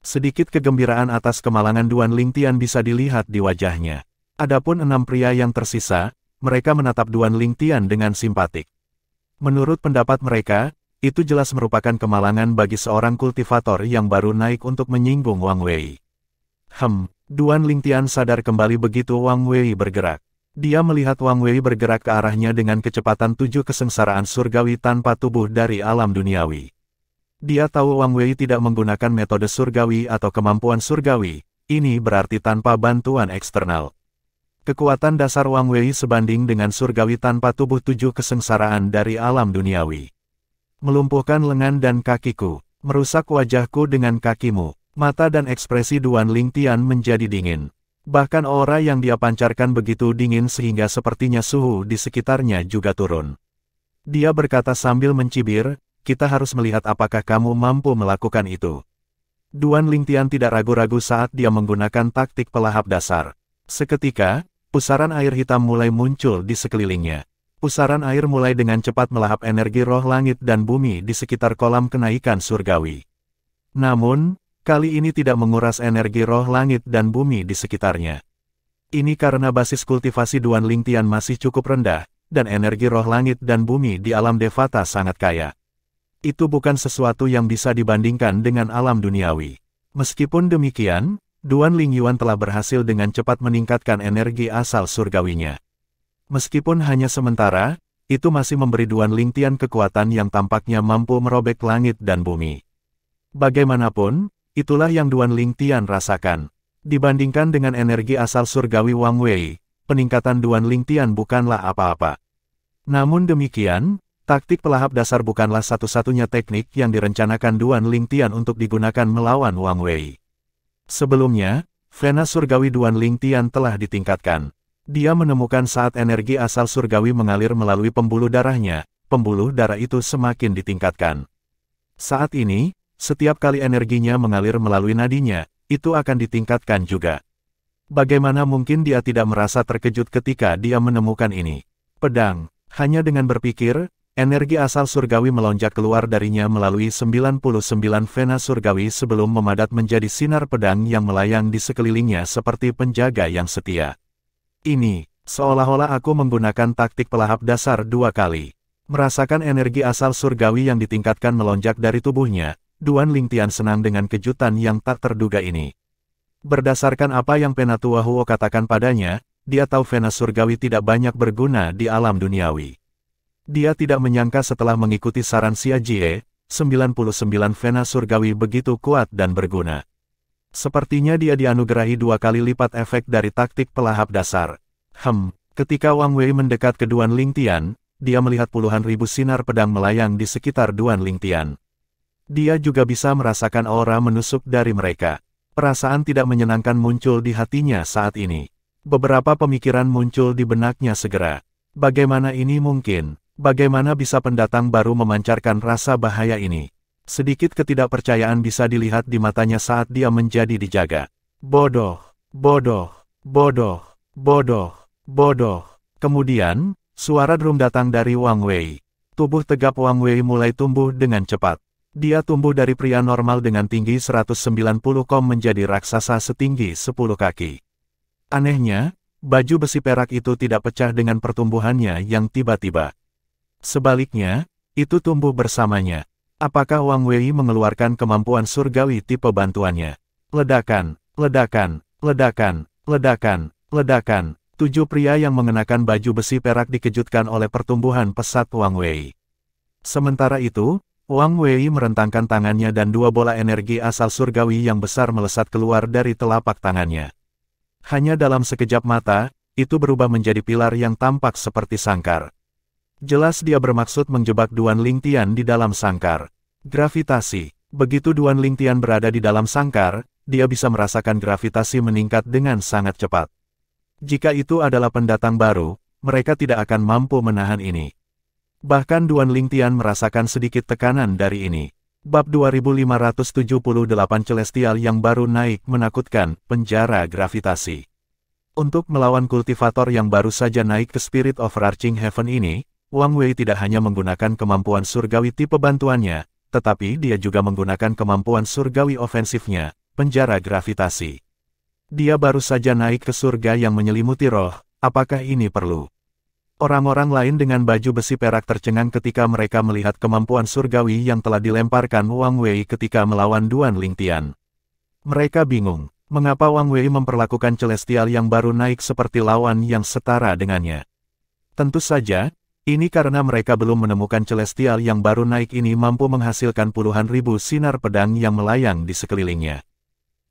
A: Sedikit kegembiraan atas kemalangan Duan Lingtian bisa dilihat di wajahnya. Adapun 6 pria yang tersisa, mereka menatap Duan Lingtian dengan simpatik. Menurut pendapat mereka, itu jelas merupakan kemalangan bagi seorang kultivator yang baru naik untuk menyinggung Wang Wei. Duan Lingtian sadar kembali begitu Wang Wei bergerak. Dia melihat Wang Wei bergerak ke arahnya dengan kecepatan 7 kesengsaraan surgawi tanpa tubuh dari alam duniawi. Dia tahu Wang Wei tidak menggunakan metode surgawi atau kemampuan surgawi, ini berarti tanpa bantuan eksternal. Kekuatan dasar Wang Wei sebanding dengan surgawi tanpa tubuh 7 kesengsaraan dari alam duniawi. Melumpuhkan lengan dan kakiku, merusak wajahku dengan kakimu. Mata dan ekspresi Duan Lingtian menjadi dingin. Bahkan aura yang dia pancarkan begitu dingin sehingga sepertinya suhu di sekitarnya juga turun. Dia berkata sambil mencibir, kita harus melihat apakah kamu mampu melakukan itu. Duan Lingtian tidak ragu-ragu saat dia menggunakan taktik pelahap dasar. Seketika, pusaran air hitam mulai muncul di sekelilingnya. Pusaran air mulai dengan cepat melahap energi roh langit dan bumi di sekitar kolam kenaikan surgawi. Namun, kali ini tidak menguras energi roh langit dan bumi di sekitarnya. Ini karena basis kultivasi Duan Lingtian masih cukup rendah, dan energi roh langit dan bumi di alam Devata sangat kaya. Itu bukan sesuatu yang bisa dibandingkan dengan alam duniawi. Meskipun demikian, Duan Lingyuan telah berhasil dengan cepat meningkatkan energi asal surgawinya. Meskipun hanya sementara, itu masih memberi Duan Lingtian kekuatan yang tampaknya mampu merobek langit dan bumi. Bagaimanapun, itulah yang Duan Lingtian rasakan. Dibandingkan dengan energi asal surgawi Wang Wei, peningkatan Duan Lingtian bukanlah apa-apa. Namun demikian, taktik pelahap dasar bukanlah satu-satunya teknik yang direncanakan Duan Lingtian untuk digunakan melawan Wang Wei. Sebelumnya, vena surgawi Duan Lingtian telah ditingkatkan. Dia menemukan saat energi asal surgawi mengalir melalui pembuluh darahnya, pembuluh darah itu semakin ditingkatkan. Saat ini, setiap kali energinya mengalir melalui nadinya, itu akan ditingkatkan juga. Bagaimana mungkin dia tidak merasa terkejut ketika dia menemukan ini? Pedang, hanya dengan berpikir, energi asal surgawi melonjak keluar darinya melalui 99 vena surgawi sebelum memadat menjadi sinar pedang yang melayang di sekelilingnya seperti penjaga yang setia. Ini, seolah-olah aku menggunakan taktik pelahap dasar 2 kali. Merasakan energi asal surgawi yang ditingkatkan melonjak dari tubuhnya, Duan Lingtian senang dengan kejutan yang tak terduga ini. Berdasarkan apa yang Penatua Huo katakan padanya, dia tahu vena surgawi tidak banyak berguna di alam duniawi. Dia tidak menyangka setelah mengikuti saran Xia Jie, 99 vena surgawi begitu kuat dan berguna. Sepertinya dia dianugerahi 2 kali lipat efek dari taktik pelahap dasar. Ketika Wang Wei mendekat ke Duan Lingtian, dia melihat puluhan ribu sinar pedang melayang di sekitar Duan Lingtian. Dia juga bisa merasakan aura menusuk dari mereka. Perasaan tidak menyenangkan muncul di hatinya saat ini. Beberapa pemikiran muncul di benaknya segera. Bagaimana ini mungkin? Bagaimana bisa pendatang baru memancarkan rasa bahaya ini? Sedikit ketidakpercayaan bisa dilihat di matanya saat dia menjadi dijaga. Bodoh, bodoh, bodoh, bodoh, bodoh. Kemudian, suara drum datang dari Wang Wei. Tubuh tegap Wang Wei mulai tumbuh dengan cepat. Dia tumbuh dari pria normal dengan tinggi 190 kom menjadi raksasa setinggi 10 kaki. Anehnya, baju besi perak itu tidak pecah dengan pertumbuhannya yang tiba-tiba. Sebaliknya, itu tumbuh bersamanya. Apakah Wang Wei mengeluarkan kemampuan surgawi tipe bantuannya? Ledakan, ledakan, ledakan, ledakan, ledakan. 7 pria yang mengenakan baju besi perak dikejutkan oleh pertumbuhan pesat Wang Wei. Sementara itu, Wang Wei merentangkan tangannya dan 2 bola energi asal surgawi yang besar melesat keluar dari telapak tangannya. Hanya dalam sekejap mata, itu berubah menjadi pilar yang tampak seperti sangkar. Jelas dia bermaksud menjebak Duan Lingtian di dalam sangkar. Gravitasi. Begitu Duan Lingtian berada di dalam sangkar, dia bisa merasakan gravitasi meningkat dengan sangat cepat. Jika itu adalah pendatang baru, mereka tidak akan mampu menahan ini. Bahkan Duan Lingtian merasakan sedikit tekanan dari ini. Bab 2578 Celestial yang baru naik menakutkan, penjara gravitasi. Untuk melawan kultivator yang baru saja naik ke Spirit of Overarching Heaven ini, Wang Wei tidak hanya menggunakan kemampuan surgawi tipe bantuannya, tetapi dia juga menggunakan kemampuan surgawi ofensifnya, penjara gravitasi. Dia baru saja naik ke surga yang menyelimuti roh, apakah ini perlu? Orang-orang lain dengan baju besi perak tercengang ketika mereka melihat kemampuan surgawi yang telah dilemparkan Wang Wei ketika melawan Duan Lingtian. Mereka bingung, Mengapa Wang Wei memperlakukan Celestial yang baru naik seperti lawan yang setara dengannya? Tentu saja, ini karena mereka belum menemukan Celestial yang baru naik ini mampu menghasilkan puluhan ribu sinar pedang yang melayang di sekelilingnya.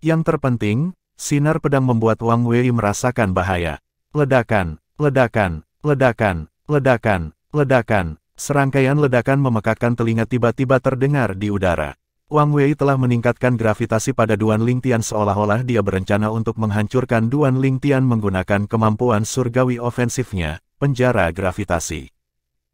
A: Yang terpenting, sinar pedang membuat Wang Wei merasakan bahaya. Ledakan, ledakan, ledakan, ledakan, ledakan. Serangkaian ledakan memekakkan telinga tiba-tiba terdengar di udara. Wang Wei telah meningkatkan gravitasi pada Duan Lingtian seolah-olah dia berencana untuk menghancurkan Duan Lingtian menggunakan kemampuan surgawi ofensifnya, penjara gravitasi.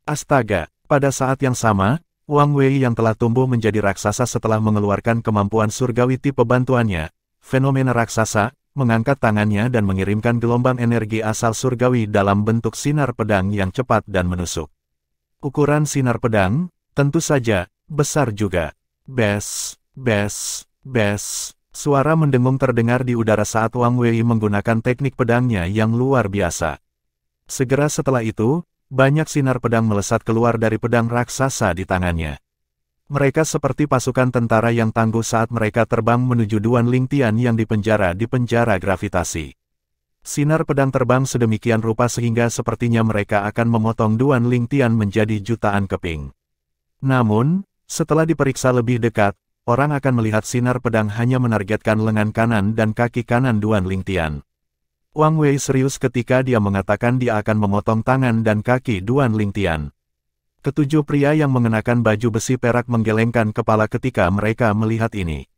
A: Astaga, pada saat yang sama, Wang Wei yang telah tumbuh menjadi raksasa setelah mengeluarkan kemampuan surgawi tipe bantuannya, fenomena raksasa, mengangkat tangannya dan mengirimkan gelombang energi asal surgawi dalam bentuk sinar pedang yang cepat dan menusuk. Ukuran sinar pedang, tentu saja, besar juga. Bes, bes, bes. Suara mendengung terdengar di udara saat Wang Wei menggunakan teknik pedangnya yang luar biasa. Segera setelah itu, banyak sinar pedang melesat keluar dari pedang raksasa di tangannya. Mereka seperti pasukan tentara yang tangguh saat mereka terbang menuju Duan Lingtian yang dipenjara di penjara gravitasi. Sinar pedang terbang sedemikian rupa sehingga sepertinya mereka akan memotong Duan Lingtian menjadi jutaan keping. Namun, setelah diperiksa lebih dekat, orang akan melihat sinar pedang hanya menargetkan lengan kanan dan kaki kanan Duan Lingtian. Wang Wei serius ketika dia mengatakan dia akan memotong tangan dan kaki Duan Lingtian. Ketujuh pria yang mengenakan baju besi perak menggelengkan kepala ketika mereka melihat ini.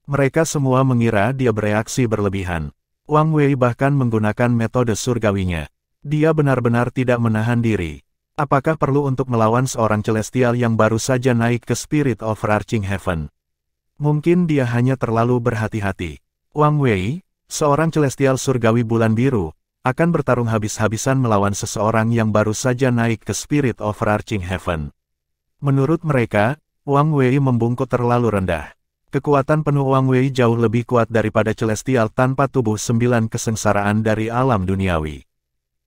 A: Mereka semua mengira dia bereaksi berlebihan. Wang Wei bahkan menggunakan metode surgawinya. Dia benar-benar tidak menahan diri. Apakah perlu untuk melawan seorang Celestial yang baru saja naik ke Spirit of Arching Heaven? Mungkin dia hanya terlalu berhati-hati. Wang Wei, seorang Celestial surgawi bulan biru, akan bertarung habis-habisan melawan seseorang yang baru saja naik ke Spirit of Arching Heaven. Menurut mereka, Wang Wei membungkuk terlalu rendah. Kekuatan penuh Wang Wei jauh lebih kuat daripada Celestial tanpa tubuh 9 kesengsaraan dari alam duniawi.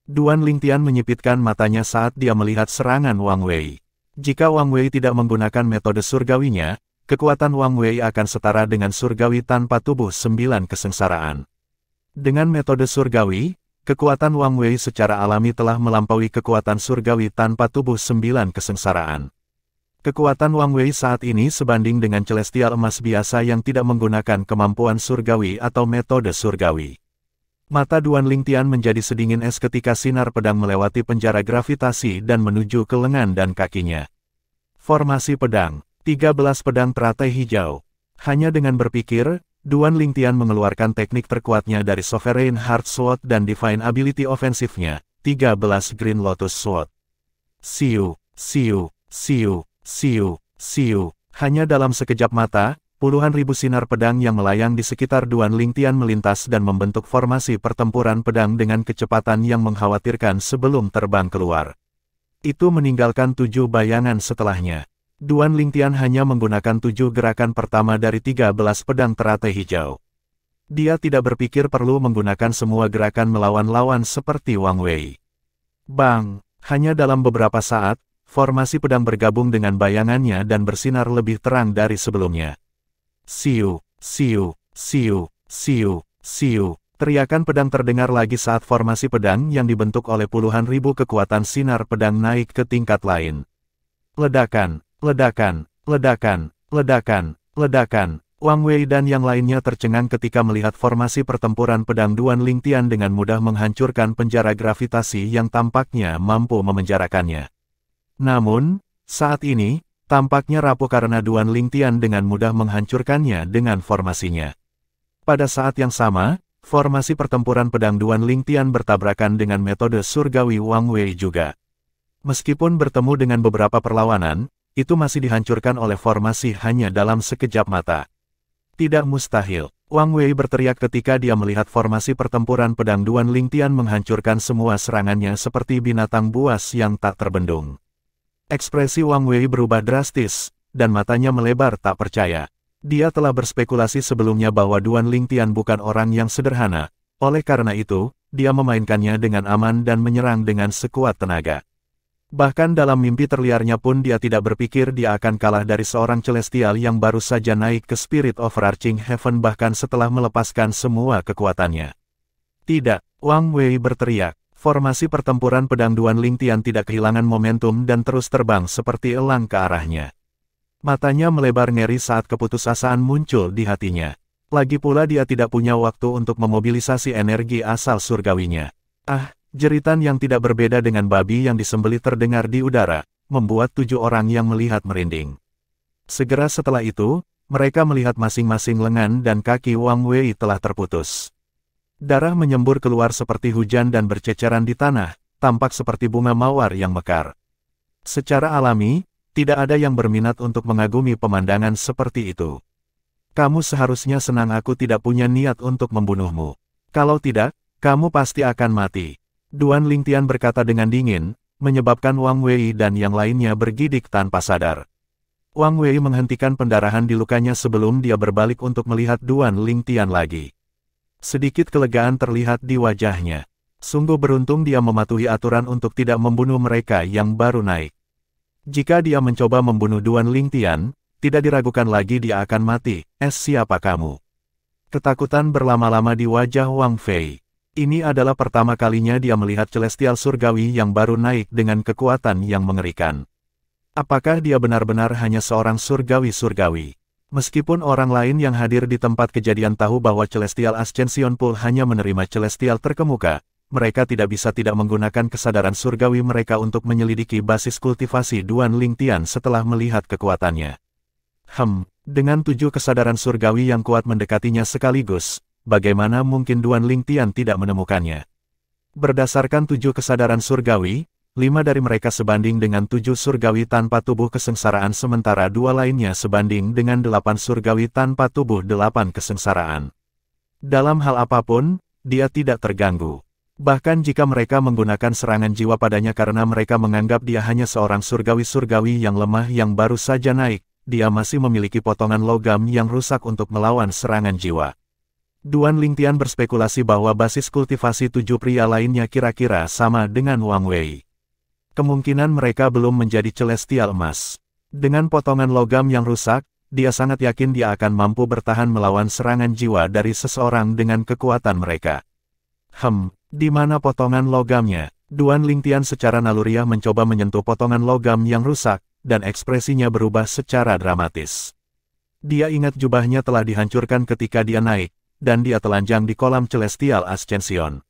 A: Duan Lingtian menyipitkan matanya saat dia melihat serangan Wang Wei. Jika Wang Wei tidak menggunakan metode surgawinya, kekuatan Wang Wei akan setara dengan surgawi tanpa tubuh 9 kesengsaraan. Dengan metode surgawi, kekuatan Wang Wei secara alami telah melampaui kekuatan surgawi tanpa tubuh 9 kesengsaraan. Kekuatan Wang Wei saat ini sebanding dengan Celestial emas biasa yang tidak menggunakan kemampuan surgawi atau metode surgawi. Mata Duan Lingtian menjadi sedingin es ketika sinar pedang melewati penjara gravitasi dan menuju ke lengan dan kakinya. Formasi pedang, 13 pedang teratai hijau. Hanya dengan berpikir, Duan Lingtian mengeluarkan teknik terkuatnya dari Sovereign Heart Sword dan Divine Ability ofensifnya, 13 Green Lotus Sword. Siu, siu, siu. Siu, siu. Hanya dalam sekejap mata, puluhan ribu sinar pedang yang melayang di sekitar Duan Lingtian melintas dan membentuk formasi pertempuran pedang dengan kecepatan yang mengkhawatirkan sebelum terbang keluar. Itu meninggalkan 7 bayangan setelahnya. Duan Lingtian hanya menggunakan 7 gerakan pertama dari 13 pedang teratai hijau. Dia tidak berpikir perlu menggunakan semua gerakan melawan lawan seperti Wang Wei. Bang! Hanya dalam beberapa saat, formasi pedang bergabung dengan bayangannya dan bersinar lebih terang dari sebelumnya. Siu, siu, siu, siu, siu. Teriakan pedang terdengar lagi saat formasi pedang yang dibentuk oleh puluhan ribu kekuatan sinar pedang naik ke tingkat lain. Ledakan, ledakan, ledakan, ledakan, ledakan. Wang Wei dan yang lainnya tercengang ketika melihat formasi pertempuran pedang Duan Lingtian dengan mudah menghancurkan penjara gravitasi yang tampaknya mampu memenjarakannya. Namun, saat ini, tampaknya rapuh karena Duan Lingtian dengan mudah menghancurkannya dengan formasinya. Pada saat yang sama, formasi pertempuran pedang Duan Lingtian bertabrakan dengan metode surgawi Wang Wei juga. Meskipun bertemu dengan beberapa perlawanan, itu masih dihancurkan oleh formasi hanya dalam sekejap mata. Tidak mustahil, Wang Wei berteriak ketika dia melihat formasi pertempuran pedang Duan Lingtian menghancurkan semua serangannya seperti binatang buas yang tak terbendung. Ekspresi Wang Wei berubah drastis, dan matanya melebar tak percaya. Dia telah berspekulasi sebelumnya bahwa Duan Lingtian bukan orang yang sederhana, oleh karena itu, dia memainkannya dengan aman dan menyerang dengan sekuat tenaga. Bahkan dalam mimpi terliarnya pun dia tidak berpikir dia akan kalah dari seorang celestial yang baru saja naik ke Spirit Overarching Heaven bahkan setelah melepaskan semua kekuatannya. Tidak, Wang Wei berteriak. Formasi pertempuran pedang Duan Lingtian tidak kehilangan momentum dan terus terbang seperti elang ke arahnya. Matanya melebar ngeri saat keputusasaan muncul di hatinya. Lagi pula dia tidak punya waktu untuk memobilisasi energi asal surgawinya. Ah! Jeritan yang tidak berbeda dengan babi yang disembelih terdengar di udara, membuat 7 orang yang melihat merinding. Segera setelah itu, mereka melihat masing-masing lengan dan kaki Wang Wei telah terputus. Darah menyembur keluar seperti hujan dan berceceran di tanah, tampak seperti bunga mawar yang mekar. Secara alami, tidak ada yang berminat untuk mengagumi pemandangan seperti itu. Kamu seharusnya senang aku tidak punya niat untuk membunuhmu. Kalau tidak, kamu pasti akan mati. Duan Lingtian berkata dengan dingin, menyebabkan Wang Wei dan yang lainnya bergidik tanpa sadar. Wang Wei menghentikan pendarahan di lukanya sebelum dia berbalik untuk melihat Duan Lingtian lagi. Sedikit kelegaan terlihat di wajahnya. Sungguh beruntung dia mematuhi aturan untuk tidak membunuh mereka yang baru naik. Jika dia mencoba membunuh Duan Lingtian, tidak diragukan lagi dia akan mati. Siapa kamu? Ketakutan berlama-lama di wajah Wang Fei. Ini adalah pertama kalinya dia melihat celestial surgawi yang baru naik dengan kekuatan yang mengerikan. Apakah dia benar-benar hanya seorang surgawi-surgawi? Meskipun orang lain yang hadir di tempat kejadian tahu bahwa Celestial Ascension Pool hanya menerima celestial terkemuka, mereka tidak bisa tidak menggunakan kesadaran surgawi mereka untuk menyelidiki basis kultivasi Duan Lingtian setelah melihat kekuatannya. Dengan 7 kesadaran surgawi yang kuat mendekatinya sekaligus, bagaimana mungkin Duan Lingtian tidak menemukannya? Berdasarkan 7 kesadaran surgawi, 5 dari mereka sebanding dengan 7 surgawi tanpa tubuh kesengsaraan sementara 2 lainnya sebanding dengan 8 surgawi tanpa tubuh 8 kesengsaraan. Dalam hal apapun, dia tidak terganggu. Bahkan jika mereka menggunakan serangan jiwa padanya karena mereka menganggap dia hanya seorang surgawi-surgawi yang lemah yang baru saja naik, dia masih memiliki potongan logam yang rusak untuk melawan serangan jiwa. Duan Lingtian berspekulasi bahwa basis kultivasi 7 pria lainnya kira-kira sama dengan Wang Wei. Kemungkinan mereka belum menjadi celestial emas. Dengan potongan logam yang rusak, dia sangat yakin dia akan mampu bertahan melawan serangan jiwa dari seseorang dengan kekuatan mereka. Di mana potongan logamnya? Duan Lingtian secara naluriah mencoba menyentuh potongan logam yang rusak, dan ekspresinya berubah secara dramatis. Dia ingat jubahnya telah dihancurkan ketika dia naik, dan dia telanjang di kolam Celestial Ascension.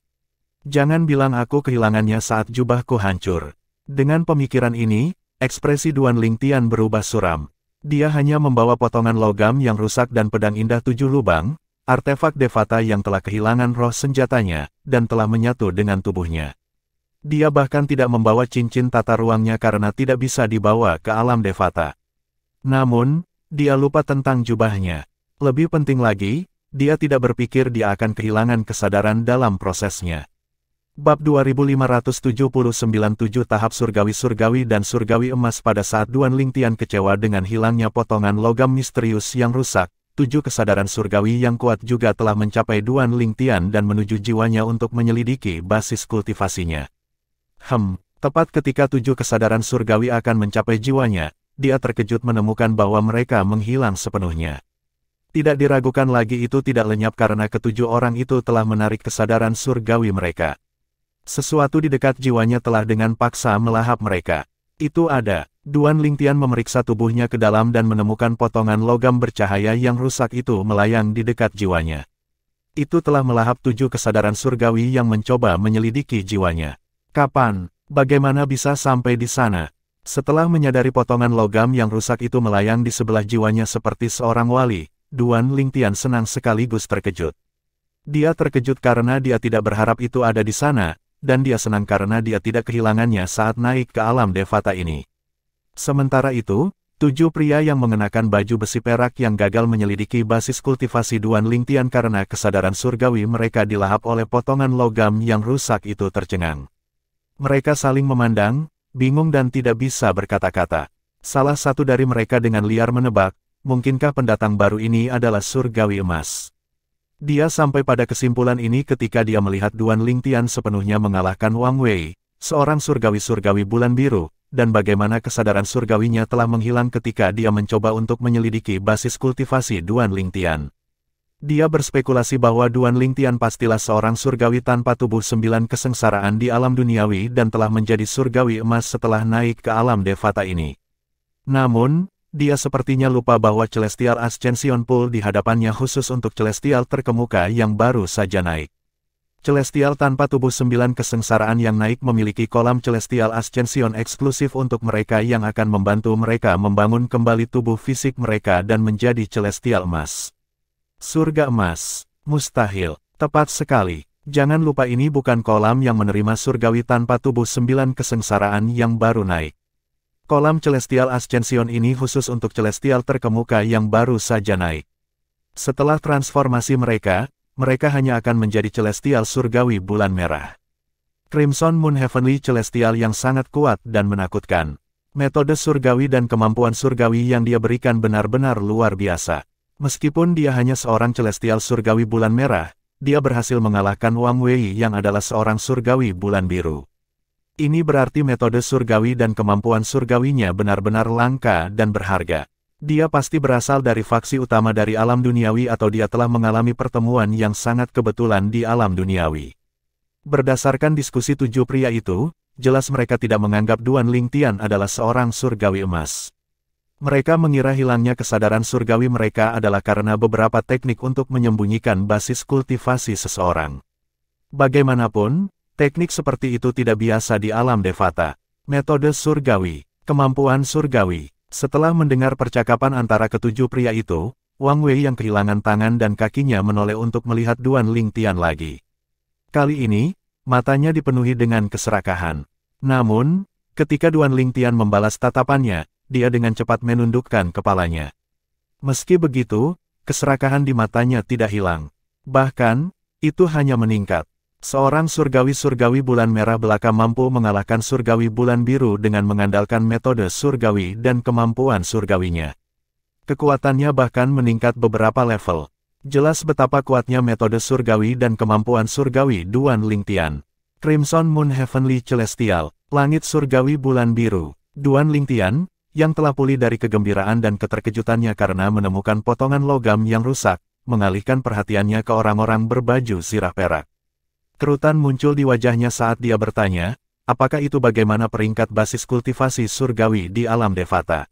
A: Jangan bilang aku kehilangannya saat jubahku hancur. Dengan pemikiran ini, ekspresi Duan Lingtian berubah suram. Dia hanya membawa potongan logam yang rusak dan pedang indah 7 lubang, artefak Devata yang telah kehilangan roh senjatanya, dan telah menyatu dengan tubuhnya. Dia bahkan tidak membawa cincin tata ruangnya karena tidak bisa dibawa ke alam Devata. Namun, dia lupa tentang jubahnya. Lebih penting lagi, dia tidak berpikir dia akan kehilangan kesadaran dalam prosesnya. Bab 2579 tahap surgawi-surgawi dan surgawi emas. Pada saat Duan Lingtian kecewa dengan hilangnya potongan logam misterius yang rusak, 7 kesadaran surgawi yang kuat juga telah mencapai Duan Lingtian dan menuju jiwanya untuk menyelidiki basis kultivasinya. Tepat ketika 7 kesadaran surgawi akan mencapai jiwanya, dia terkejut menemukan bahwa mereka menghilang sepenuhnya. Tidak diragukan lagi itu tidak lenyap karena ketujuh orang itu telah menarik kesadaran surgawi mereka. Sesuatu di dekat jiwanya telah dengan paksa melahap mereka. Itu ada. Duan Lingtian memeriksa tubuhnya ke dalam dan menemukan potongan logam bercahaya yang rusak itu melayang di dekat jiwanya. Itu telah melahap 7 kesadaran surgawi yang mencoba menyelidiki jiwanya. Kapan? Bagaimana bisa sampai di sana? Setelah menyadari potongan logam yang rusak itu melayang di sebelah jiwanya seperti seorang wali, Duan Lingtian senang sekaligus terkejut. Dia terkejut karena dia tidak berharap itu ada di sana, dan dia senang karena dia tidak kehilangannya saat naik ke alam Devata ini. Sementara itu, 7 pria yang mengenakan baju besi perak yang gagal menyelidiki basis kultivasi Duan Lingtian karena kesadaran surgawi mereka dilahap oleh potongan logam yang rusak itu tercengang. Mereka saling memandang, bingung dan tidak bisa berkata-kata. Salah satu dari mereka dengan liar menebak, mungkinkah pendatang baru ini adalah surgawi emas? Dia sampai pada kesimpulan ini ketika dia melihat Duan Lingtian sepenuhnya mengalahkan Wang Wei, seorang surgawi-surgawi bulan biru, dan bagaimana kesadaran surgawinya telah menghilang ketika dia mencoba untuk menyelidiki basis kultivasi Duan Lingtian. Dia berspekulasi bahwa Duan Lingtian pastilah seorang surgawi tanpa tubuh 9 kesengsaraan di alam duniawi dan telah menjadi surgawi emas setelah naik ke alam Devata ini. Namun, dia sepertinya lupa bahwa Celestial Ascension Pool di hadapannya khusus untuk Celestial terkemuka yang baru saja naik. Celestial tanpa tubuh 9 kesengsaraan yang naik memiliki kolam Celestial Ascension eksklusif untuk mereka yang akan membantu mereka membangun kembali tubuh fisik mereka dan menjadi Celestial emas. Surga emas. Mustahil. Tepat sekali. Jangan lupa ini bukan kolam yang menerima surgawi tanpa tubuh 9 kesengsaraan yang baru naik. Kolam Celestial Ascension ini khusus untuk Celestial terkemuka yang baru saja naik. Setelah transformasi mereka hanya akan menjadi Celestial surgawi bulan merah. Crimson Moon Heavenly Celestial yang sangat kuat dan menakutkan. Metode surgawi dan kemampuan surgawi yang dia berikan benar-benar luar biasa. Meskipun dia hanya seorang Celestial surgawi bulan merah, dia berhasil mengalahkan Wang Wei yang adalah seorang surgawi bulan biru. Ini berarti metode surgawi dan kemampuan surgawinya benar-benar langka dan berharga. Dia pasti berasal dari faksi utama dari alam duniawi atau dia telah mengalami pertemuan yang sangat kebetulan di alam duniawi. Berdasarkan diskusi 7 pria itu, jelas mereka tidak menganggap Duan Lingtian adalah seorang surgawi emas. Mereka mengira hilangnya kesadaran surgawi mereka adalah karena beberapa teknik untuk menyembunyikan basis kultivasi seseorang. Bagaimanapun, teknik seperti itu tidak biasa di alam Devata. Metode surgawi, kemampuan surgawi. Setelah mendengar percakapan antara ketujuh pria itu, Wang Wei yang kehilangan tangan dan kakinya menoleh untuk melihat Duan Lingtian lagi. Kali ini, matanya dipenuhi dengan keserakahan. Namun, ketika Duan Lingtian membalas tatapannya, dia dengan cepat menundukkan kepalanya. Meski begitu, keserakahan di matanya tidak hilang. Bahkan, itu hanya meningkat. Seorang surgawi-surgawi bulan merah belaka mampu mengalahkan surgawi bulan biru dengan mengandalkan metode surgawi dan kemampuan surgawinya. Kekuatannya bahkan meningkat beberapa level. Jelas betapa kuatnya metode surgawi dan kemampuan surgawi Duan Lingtian. Crimson Moon Heavenly Celestial, langit surgawi bulan biru. Duan Lingtian, yang telah pulih dari kegembiraan dan keterkejutannya karena menemukan potongan logam yang rusak, mengalihkan perhatiannya ke orang-orang berbaju zirah perak. Kerutan muncul di wajahnya saat dia bertanya, apakah itu bagaimana peringkat basis kultivasi surgawi di alam Devata.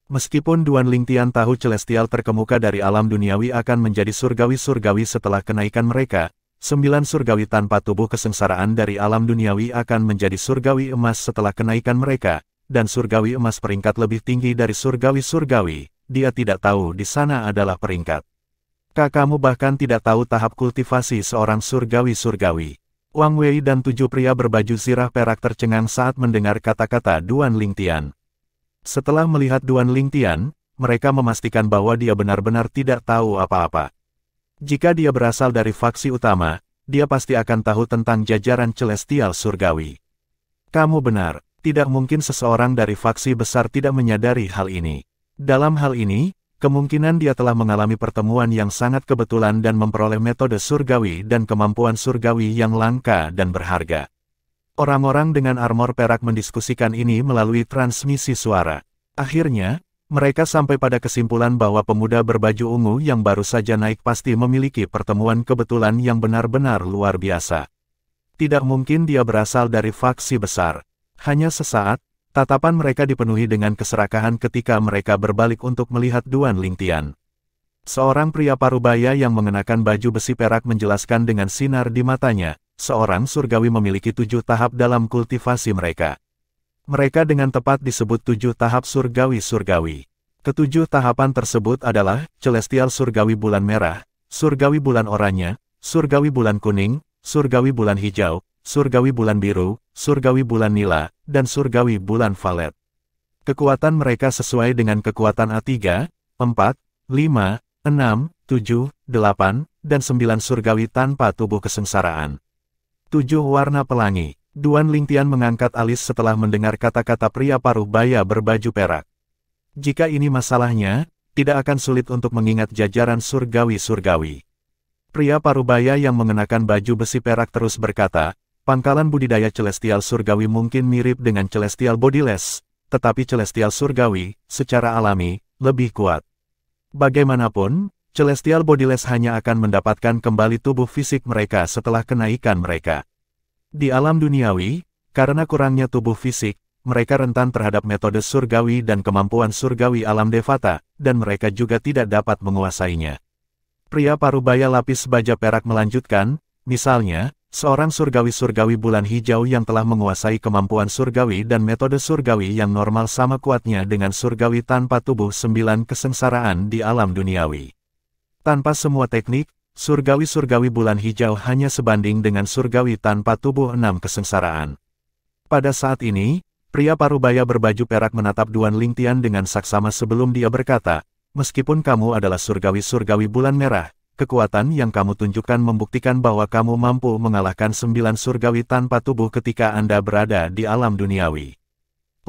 A: Meskipun Duan Lingtian tahu Celestial terkemuka dari alam duniawi akan menjadi surgawi-surgawi setelah kenaikan mereka, 9 surgawi tanpa tubuh kesengsaraan dari alam duniawi akan menjadi surgawi emas setelah kenaikan mereka, dan surgawi emas peringkat lebih tinggi dari surgawi-surgawi, dia tidak tahu di sana adalah peringkat. Kamu bahkan tidak tahu tahap kultivasi seorang surgawi-surgawi. Wang Wei dan 7 pria berbaju zirah perak tercengang saat mendengar kata-kata Duan Lingtian. Setelah melihat Duan Lingtian, mereka memastikan bahwa dia benar-benar tidak tahu apa-apa. Jika dia berasal dari faksi utama, dia pasti akan tahu tentang jajaran Celestial surgawi. Kamu benar. Tidak mungkin seseorang dari faksi besar tidak menyadari hal ini. Dalam hal ini, kemungkinan dia telah mengalami pertemuan yang sangat kebetulan dan memperoleh metode surgawi dan kemampuan surgawi yang langka dan berharga. Orang-orang dengan armor perak mendiskusikan ini melalui transmisi suara. Akhirnya, mereka sampai pada kesimpulan bahwa pemuda berbaju ungu yang baru saja naik pasti memiliki pertemuan kebetulan yang benar-benar luar biasa. Tidak mungkin dia berasal dari faksi besar. Hanya sesaat, tatapan mereka dipenuhi dengan keserakahan ketika mereka berbalik untuk melihat Duan Lingtian. Seorang pria parubaya yang mengenakan baju besi perak menjelaskan dengan sinar di matanya, seorang surgawi memiliki 7 tahap dalam kultivasi mereka. Mereka dengan tepat disebut 7 tahap surgawi-surgawi. Ketujuh tahapan tersebut adalah Celestial surgawi bulan merah, surgawi bulan oranye, surgawi bulan kuning, surgawi bulan hijau, surgawi bulan biru, surgawi bulan nila, dan surgawi bulan valet. Kekuatan mereka sesuai dengan kekuatan A3, 4, 5, 6, 7, 8, dan 9 surgawi tanpa tubuh kesengsaraan. 7 warna pelangi. Duan Lingtian mengangkat alis setelah mendengar kata-kata pria parubaya berbaju perak. Jika ini masalahnya, tidak akan sulit untuk mengingat jajaran surgawi-surgawi. Pria parubaya yang mengenakan baju besi perak terus berkata, pangkalan budidaya celestial surgawi mungkin mirip dengan celestial bodiless, tetapi celestial surgawi, secara alami, lebih kuat. Bagaimanapun, celestial bodiless hanya akan mendapatkan kembali tubuh fisik mereka setelah kenaikan mereka. Di alam duniawi, karena kurangnya tubuh fisik, mereka rentan terhadap metode surgawi dan kemampuan surgawi alam Devata, dan mereka juga tidak dapat menguasainya. Pria parubaya lapis baja perak melanjutkan, misalnya, seorang surgawi-surgawi bulan hijau yang telah menguasai kemampuan surgawi dan metode surgawi yang normal sama kuatnya dengan surgawi tanpa tubuh 9 kesengsaraan di alam duniawi. Tanpa semua teknik, surgawi-surgawi bulan hijau hanya sebanding dengan surgawi tanpa tubuh 6 kesengsaraan. Pada saat ini, pria parubaya berbaju perak menatap Duan Lingtian dengan saksama sebelum dia berkata, meskipun kamu adalah surgawi-surgawi bulan merah, kekuatan yang kamu tunjukkan membuktikan bahwa kamu mampu mengalahkan 9 surgawi tanpa tubuh ketika Anda berada di alam duniawi.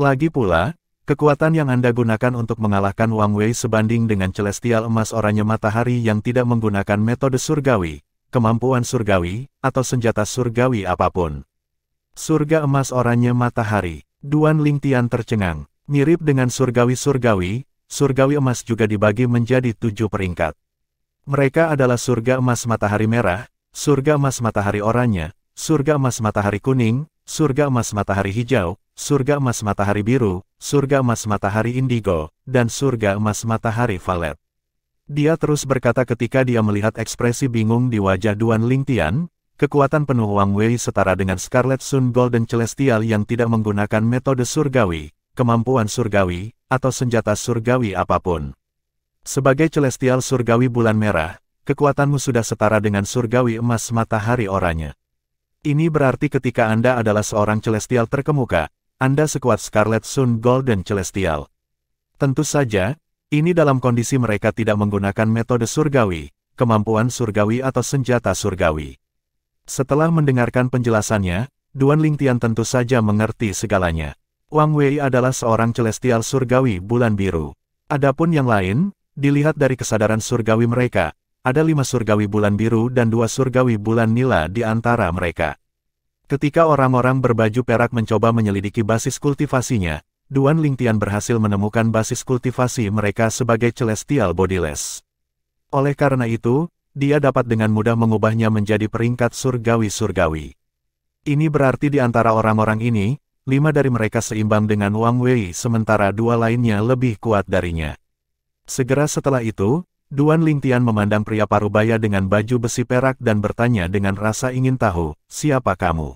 A: Lagi pula, kekuatan yang Anda gunakan untuk mengalahkan Wang Wei sebanding dengan celestial emas oranye matahari yang tidak menggunakan metode surgawi, kemampuan surgawi, atau senjata surgawi apapun. Surga emas oranye matahari. Duan Lingtian tercengang. Mirip dengan surgawi-surgawi, surgawi emas juga dibagi menjadi 7 peringkat. Mereka adalah surga emas matahari merah, surga emas matahari oranye, surga emas matahari kuning, surga emas matahari hijau, surga emas matahari biru, surga emas matahari indigo, dan surga emas matahari violet. Dia terus berkata ketika dia melihat ekspresi bingung di wajah Duan Lingtian, kekuatan penuh Wang Wei setara dengan Scarlet Sun Golden Celestial yang tidak menggunakan metode surgawi, kemampuan surgawi, atau senjata surgawi apapun. Sebagai celestial surgawi bulan merah, kekuatanmu sudah setara dengan surgawi emas matahari oranye. Ini berarti ketika Anda adalah seorang celestial terkemuka, Anda sekuat Scarlet Sun Golden Celestial. Tentu saja, ini dalam kondisi mereka tidak menggunakan metode surgawi, kemampuan surgawi atau senjata surgawi. Setelah mendengarkan penjelasannya, Duan Lingtian tentu saja mengerti segalanya. Wang Wei adalah seorang celestial surgawi bulan biru. Adapun yang lain, dilihat dari kesadaran surgawi mereka, ada 5 surgawi bulan biru dan 2 surgawi bulan nila di antara mereka. Ketika orang-orang berbaju perak mencoba menyelidiki basis kultivasinya, Duan Lingtian berhasil menemukan basis kultivasi mereka sebagai celestial bodiless. Oleh karena itu, dia dapat dengan mudah mengubahnya menjadi peringkat surgawi-surgawi. Ini berarti di antara orang-orang ini, 5 dari mereka seimbang dengan Wang Wei sementara 2 lainnya lebih kuat darinya. Segera setelah itu, Duan Lingtian memandang pria parubaya dengan baju besi perak dan bertanya dengan rasa ingin tahu, siapa kamu?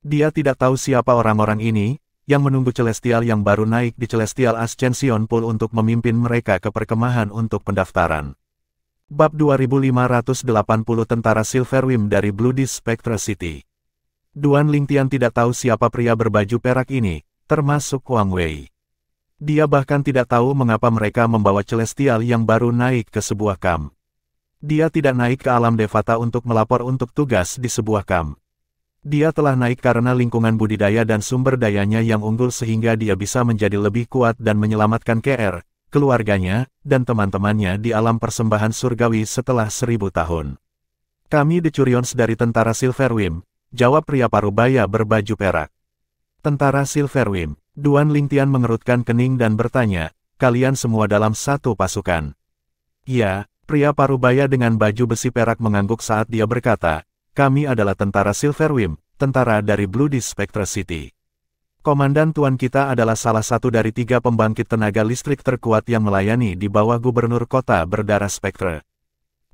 A: Dia tidak tahu siapa orang-orang ini, yang menunggu celestial yang baru naik di Celestial Ascension Pool untuk memimpin mereka ke perkemahan untuk pendaftaran. Bab 2580 Tentara Silverwim dari Bloody Spectre City. Duan Lingtian tidak tahu siapa pria berbaju perak ini, termasuk Wang Wei. Dia bahkan tidak tahu mengapa mereka membawa celestial yang baru naik ke sebuah kamp. Dia tidak naik ke alam Devata untuk melapor untuk tugas di sebuah kamp. Dia telah naik karena lingkungan budidaya dan sumber dayanya yang unggul sehingga dia bisa menjadi lebih kuat dan menyelamatkan KR, keluarganya, dan teman-temannya di alam persembahan surgawi setelah 1000 tahun. Kami The Curions dari Tentara Silverwim, jawab pria parubaya berbaju perak. Tentara Silverwim. Duan Lingtian mengerutkan kening dan bertanya, kalian semua dalam satu pasukan? Ya, pria parubaya dengan baju besi perak mengangguk saat dia berkata, kami adalah tentara Silverwim, tentara dari Bloody Spectre City. Komandan tuan kita adalah salah satu dari 3 pembangkit tenaga listrik terkuat yang melayani di bawah gubernur kota berdarah Spectre.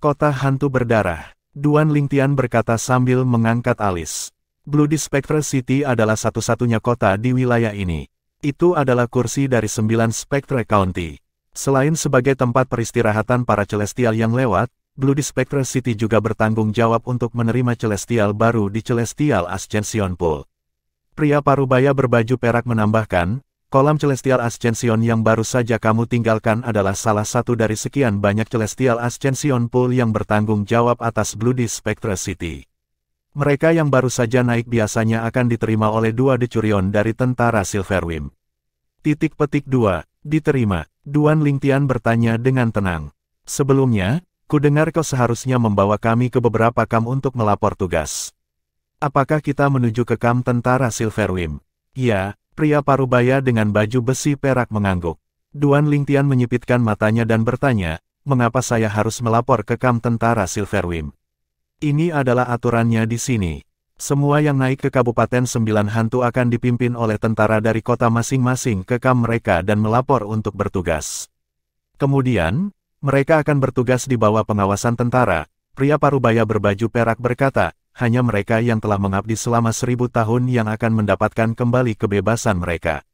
A: Kota hantu berdarah, Duan Lingtian berkata sambil mengangkat alis. Bloody Spectre City adalah satu-satunya kota di wilayah ini. Itu adalah kursi dari 9 Spectre County. Selain sebagai tempat peristirahatan para celestial yang lewat, Bloody Spectre City juga bertanggung jawab untuk menerima celestial baru di Celestial Ascension Pool. Pria parubaya berbaju perak menambahkan, kolam Celestial Ascension yang baru saja kamu tinggalkan adalah salah satu dari sekian banyak Celestial Ascension Pool yang bertanggung jawab atas Bloody Spectre City. Mereka yang baru saja naik biasanya akan diterima oleh 2 decurion dari tentara Silverwim. Titik petik 2, diterima. Duan Lingtian bertanya dengan tenang. Sebelumnya, ku dengar kau seharusnya membawa kami ke beberapa kamp untuk melapor tugas. Apakah kita menuju ke kamp tentara Silverwim? Ya, pria parubaya dengan baju besi perak mengangguk. Duan Lingtian menyipitkan matanya dan bertanya, mengapa saya harus melapor ke kamp tentara Silverwim? Ini adalah aturannya di sini. Semua yang naik ke Kabupaten Sembilan Hantu akan dipimpin oleh tentara dari kota masing-masing ke kamp mereka dan melapor untuk bertugas. Kemudian, mereka akan bertugas di bawah pengawasan tentara. Pria parubaya berbaju perak berkata, hanya mereka yang telah mengabdi selama 1000 tahun yang akan mendapatkan kembali kebebasan mereka.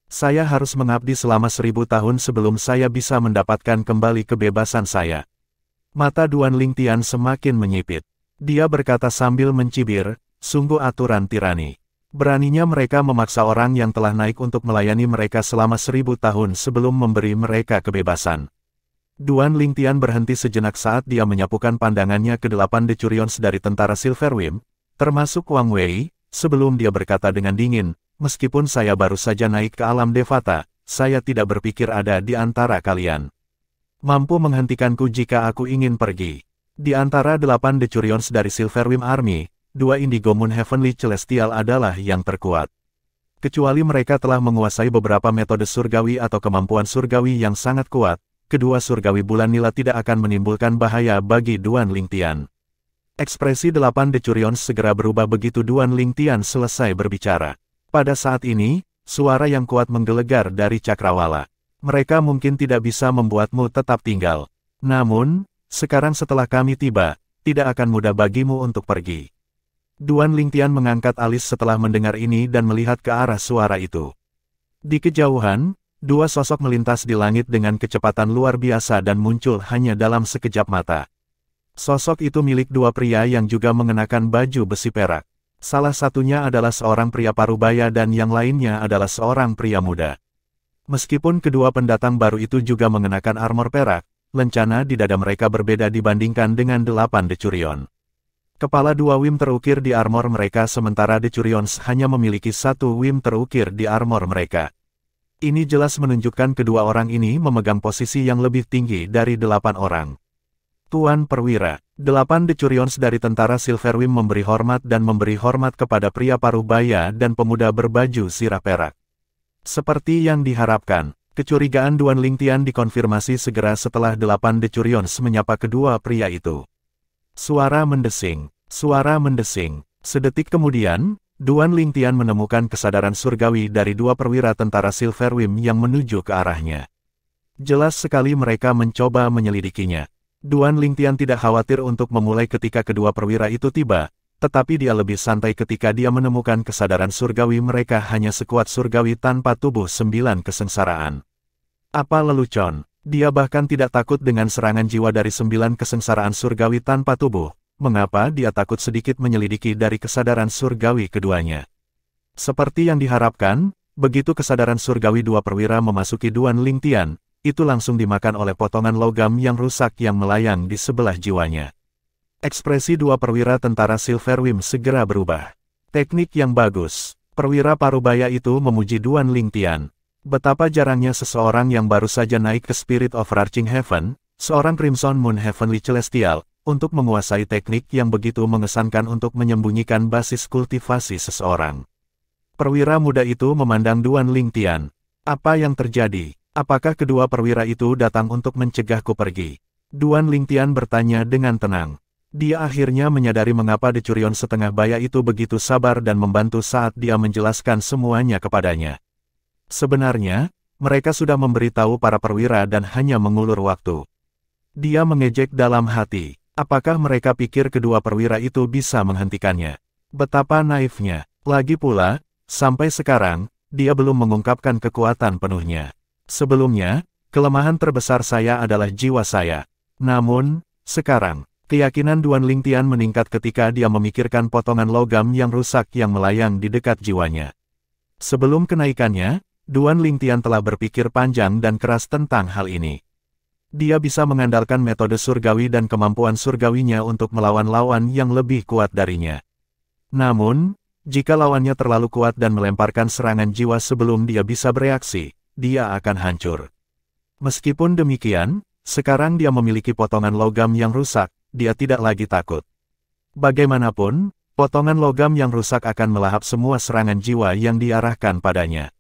A: Saya harus mengabdi selama 1000 tahun sebelum saya bisa mendapatkan kembali kebebasan saya. Mata Duan Lingtian semakin menyipit. Dia berkata sambil mencibir, sungguh aturan tirani. Beraninya mereka memaksa orang yang telah naik untuk melayani mereka selama 1000 tahun sebelum memberi mereka kebebasan. Duan Lingtian berhenti sejenak saat dia menyapukan pandangannya ke 8 decurions dari tentara Silverwim, termasuk Wang Wei, sebelum dia berkata dengan dingin, meskipun saya baru saja naik ke alam Devata, saya tidak berpikir ada di antara kalian mampu menghentikanku jika aku ingin pergi. Di antara 8 decurions dari Silverwim Army, 2 Indigo Moon Heavenly Celestial adalah yang terkuat. Kecuali mereka telah menguasai beberapa metode surgawi atau kemampuan surgawi yang sangat kuat, kedua surgawi bulan nila tidak akan menimbulkan bahaya bagi Duan Lingtian. Ekspresi 8 decurions segera berubah begitu Duan Lingtian selesai berbicara. Pada saat ini, suara yang kuat menggelegar dari cakrawala. Mereka mungkin tidak bisa membuatmu tetap tinggal. Namun, sekarang setelah kami tiba, tidak akan mudah bagimu untuk pergi. Duan Lingtian mengangkat alis setelah mendengar ini dan melihat ke arah suara itu. Di kejauhan, 2 sosok melintas di langit dengan kecepatan luar biasa dan muncul hanya dalam sekejap mata. Sosok itu milik 2 pria yang juga mengenakan baju besi perak. Salah satunya adalah seorang pria parubaya dan yang lainnya adalah seorang pria muda. Meskipun kedua pendatang baru itu juga mengenakan armor perak, lencana di dada mereka berbeda dibandingkan dengan 8 decurion. Kepala 2 Wim terukir di armor mereka sementara decurions hanya memiliki 1 Wim terukir di armor mereka. Ini jelas menunjukkan kedua orang ini memegang posisi yang lebih tinggi dari 8 orang. Tuan Perwira, 8 decurions dari tentara Silverwim memberi hormat dan memberi hormat kepada pria parubaya dan pemuda berbaju sirah perak. Seperti yang diharapkan, kecurigaan Duan Lingtian dikonfirmasi segera setelah 8 decurions menyapa kedua pria itu. Suara mendesing, suara mendesing. Sedetik kemudian, Duan Lingtian menemukan kesadaran surgawi dari 2 perwira tentara Silverwim yang menuju ke arahnya. Jelas sekali mereka mencoba menyelidikinya. Duan Lingtian tidak khawatir untuk memulai ketika kedua perwira itu tiba, tetapi dia lebih santai ketika dia menemukan kesadaran surgawi mereka hanya sekuat surgawi tanpa tubuh 9 kesengsaraan. Apa lelucon, dia bahkan tidak takut dengan serangan jiwa dari 9 kesengsaraan surgawi tanpa tubuh. Mengapa dia takut sedikit menyelidiki dari kesadaran surgawi keduanya? Seperti yang diharapkan, begitu kesadaran surgawi 2 perwira memasuki Duan Lingtian, itu langsung dimakan oleh potongan logam yang rusak yang melayang di sebelah jiwanya. Ekspresi 2 perwira tentara Silverwim segera berubah. Teknik yang bagus. Perwira parubaya itu memuji Duan Lingtian. Betapa jarangnya seseorang yang baru saja naik ke Spirit of Arching Heaven, seorang Crimson Moon Heavenly Celestial, untuk menguasai teknik yang begitu mengesankan untuk menyembunyikan basis kultivasi seseorang. Perwira muda itu memandang Duan Lingtian. Apa yang terjadi? Apakah kedua perwira itu datang untuk mencegahku pergi? Duan Lingtian bertanya dengan tenang. Dia akhirnya menyadari mengapa decurion setengah baya itu begitu sabar dan membantu saat dia menjelaskan semuanya kepadanya. Sebenarnya, mereka sudah memberitahu para perwira dan hanya mengulur waktu. Dia mengejek dalam hati. Apakah mereka pikir kedua perwira itu bisa menghentikannya? Betapa naifnya. Lagi pula, sampai sekarang, dia belum mengungkapkan kekuatan penuhnya. Sebelumnya, kelemahan terbesar saya adalah jiwa saya. Namun, sekarang, keyakinan Duan Lingtian meningkat ketika dia memikirkan potongan logam yang rusak yang melayang di dekat jiwanya. Sebelum kenaikannya, Duan Lingtian telah berpikir panjang dan keras tentang hal ini. Dia bisa mengandalkan metode surgawi dan kemampuan surgawinya untuk melawan lawan yang lebih kuat darinya. Namun, jika lawannya terlalu kuat dan melemparkan serangan jiwa sebelum dia bisa bereaksi, dia akan hancur. Meskipun demikian, sekarang dia memiliki potongan logam yang rusak, dia tidak lagi takut. Bagaimanapun, potongan logam yang rusak akan melahap semua serangan jiwa yang diarahkan padanya.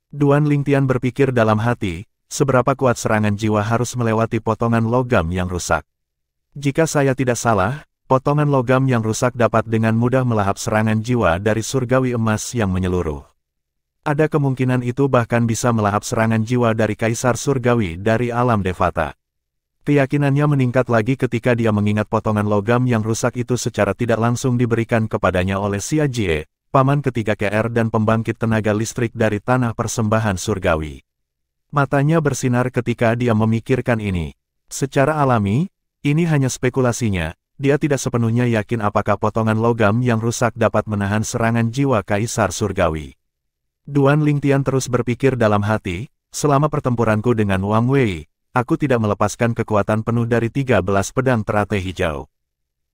A: Duan Lingtian berpikir dalam hati, seberapa kuat serangan jiwa harus melewati potongan logam yang rusak. Jika saya tidak salah, potongan logam yang rusak dapat dengan mudah melahap serangan jiwa dari surgawi emas yang menyeluruh. Ada kemungkinan itu bahkan bisa melahap serangan jiwa dari kaisar surgawi dari alam Devata. Keyakinannya meningkat lagi ketika dia mengingat potongan logam yang rusak itu secara tidak langsung diberikan kepadanya oleh Xia Jie, paman ketiga KR dan pembangkit tenaga listrik dari tanah persembahan surgawi. Matanya bersinar ketika dia memikirkan ini. Secara alami, ini hanya spekulasinya, dia tidak sepenuhnya yakin apakah potongan logam yang rusak dapat menahan serangan jiwa kaisar surgawi. Duan Lingtian terus berpikir dalam hati, selama pertempuranku dengan Wang Wei, aku tidak melepaskan kekuatan penuh dari 13 pedang teratai hijau.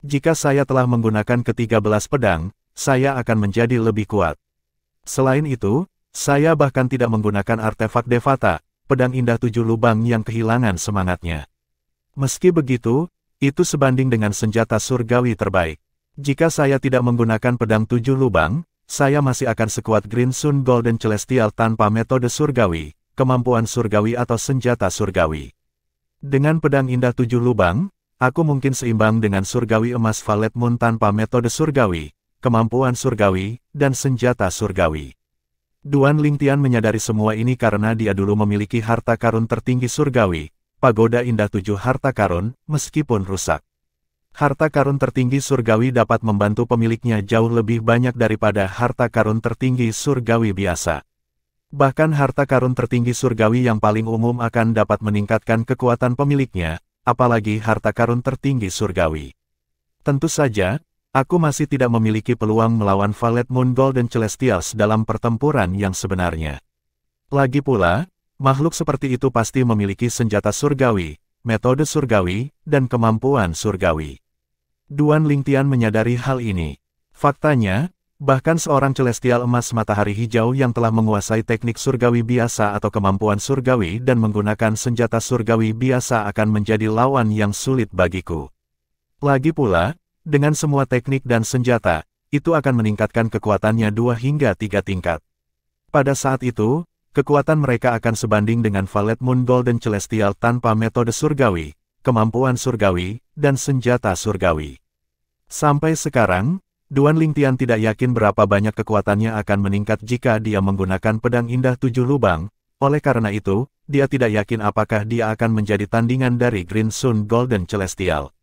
A: Jika saya telah menggunakan ke-13 pedang, saya akan menjadi lebih kuat. Selain itu, saya bahkan tidak menggunakan artefak Devata, pedang indah 7 lubang yang kehilangan semangatnya. Meski begitu, itu sebanding dengan senjata surgawi terbaik. Jika saya tidak menggunakan pedang 7 lubang, saya masih akan sekuat Green Sun Golden Celestial tanpa metode surgawi, kemampuan surgawi atau senjata surgawi. Dengan pedang indah 7 lubang, aku mungkin seimbang dengan surgawi emas Valet Moon tanpa metode surgawi, kemampuan surgawi, dan senjata surgawi. Duan Lingtian menyadari semua ini karena dia dulu memiliki harta karun tertinggi surgawi, pagoda indah 7 harta karun, meskipun rusak. Harta karun tertinggi surgawi dapat membantu pemiliknya jauh lebih banyak daripada harta karun tertinggi surgawi biasa. Bahkan harta karun tertinggi surgawi yang paling umum akan dapat meningkatkan kekuatan pemiliknya, apalagi harta karun tertinggi surgawi. Tentu saja, aku masih tidak memiliki peluang melawan Valet Moon Golden Celestials dalam pertempuran yang sebenarnya. Lagi pula, makhluk seperti itu pasti memiliki senjata surgawi, metode surgawi, dan kemampuan surgawi. Duan Lingtian menyadari hal ini. Faktanya, bahkan seorang celestial emas matahari hijau yang telah menguasai teknik surgawi biasa atau kemampuan surgawi dan menggunakan senjata surgawi biasa akan menjadi lawan yang sulit bagiku. Lagi pula, dengan semua teknik dan senjata, itu akan meningkatkan kekuatannya 2 hingga 3 tingkat. Pada saat itu, kekuatan mereka akan sebanding dengan Valet Moon Golden Celestial tanpa metode surgawi, kemampuan surgawi, dan senjata surgawi. Sampai sekarang, Duan Lingtian tidak yakin berapa banyak kekuatannya akan meningkat jika dia menggunakan pedang indah 7 lubang, oleh karena itu, dia tidak yakin apakah dia akan menjadi tandingan dari Green Sun Golden Celestial.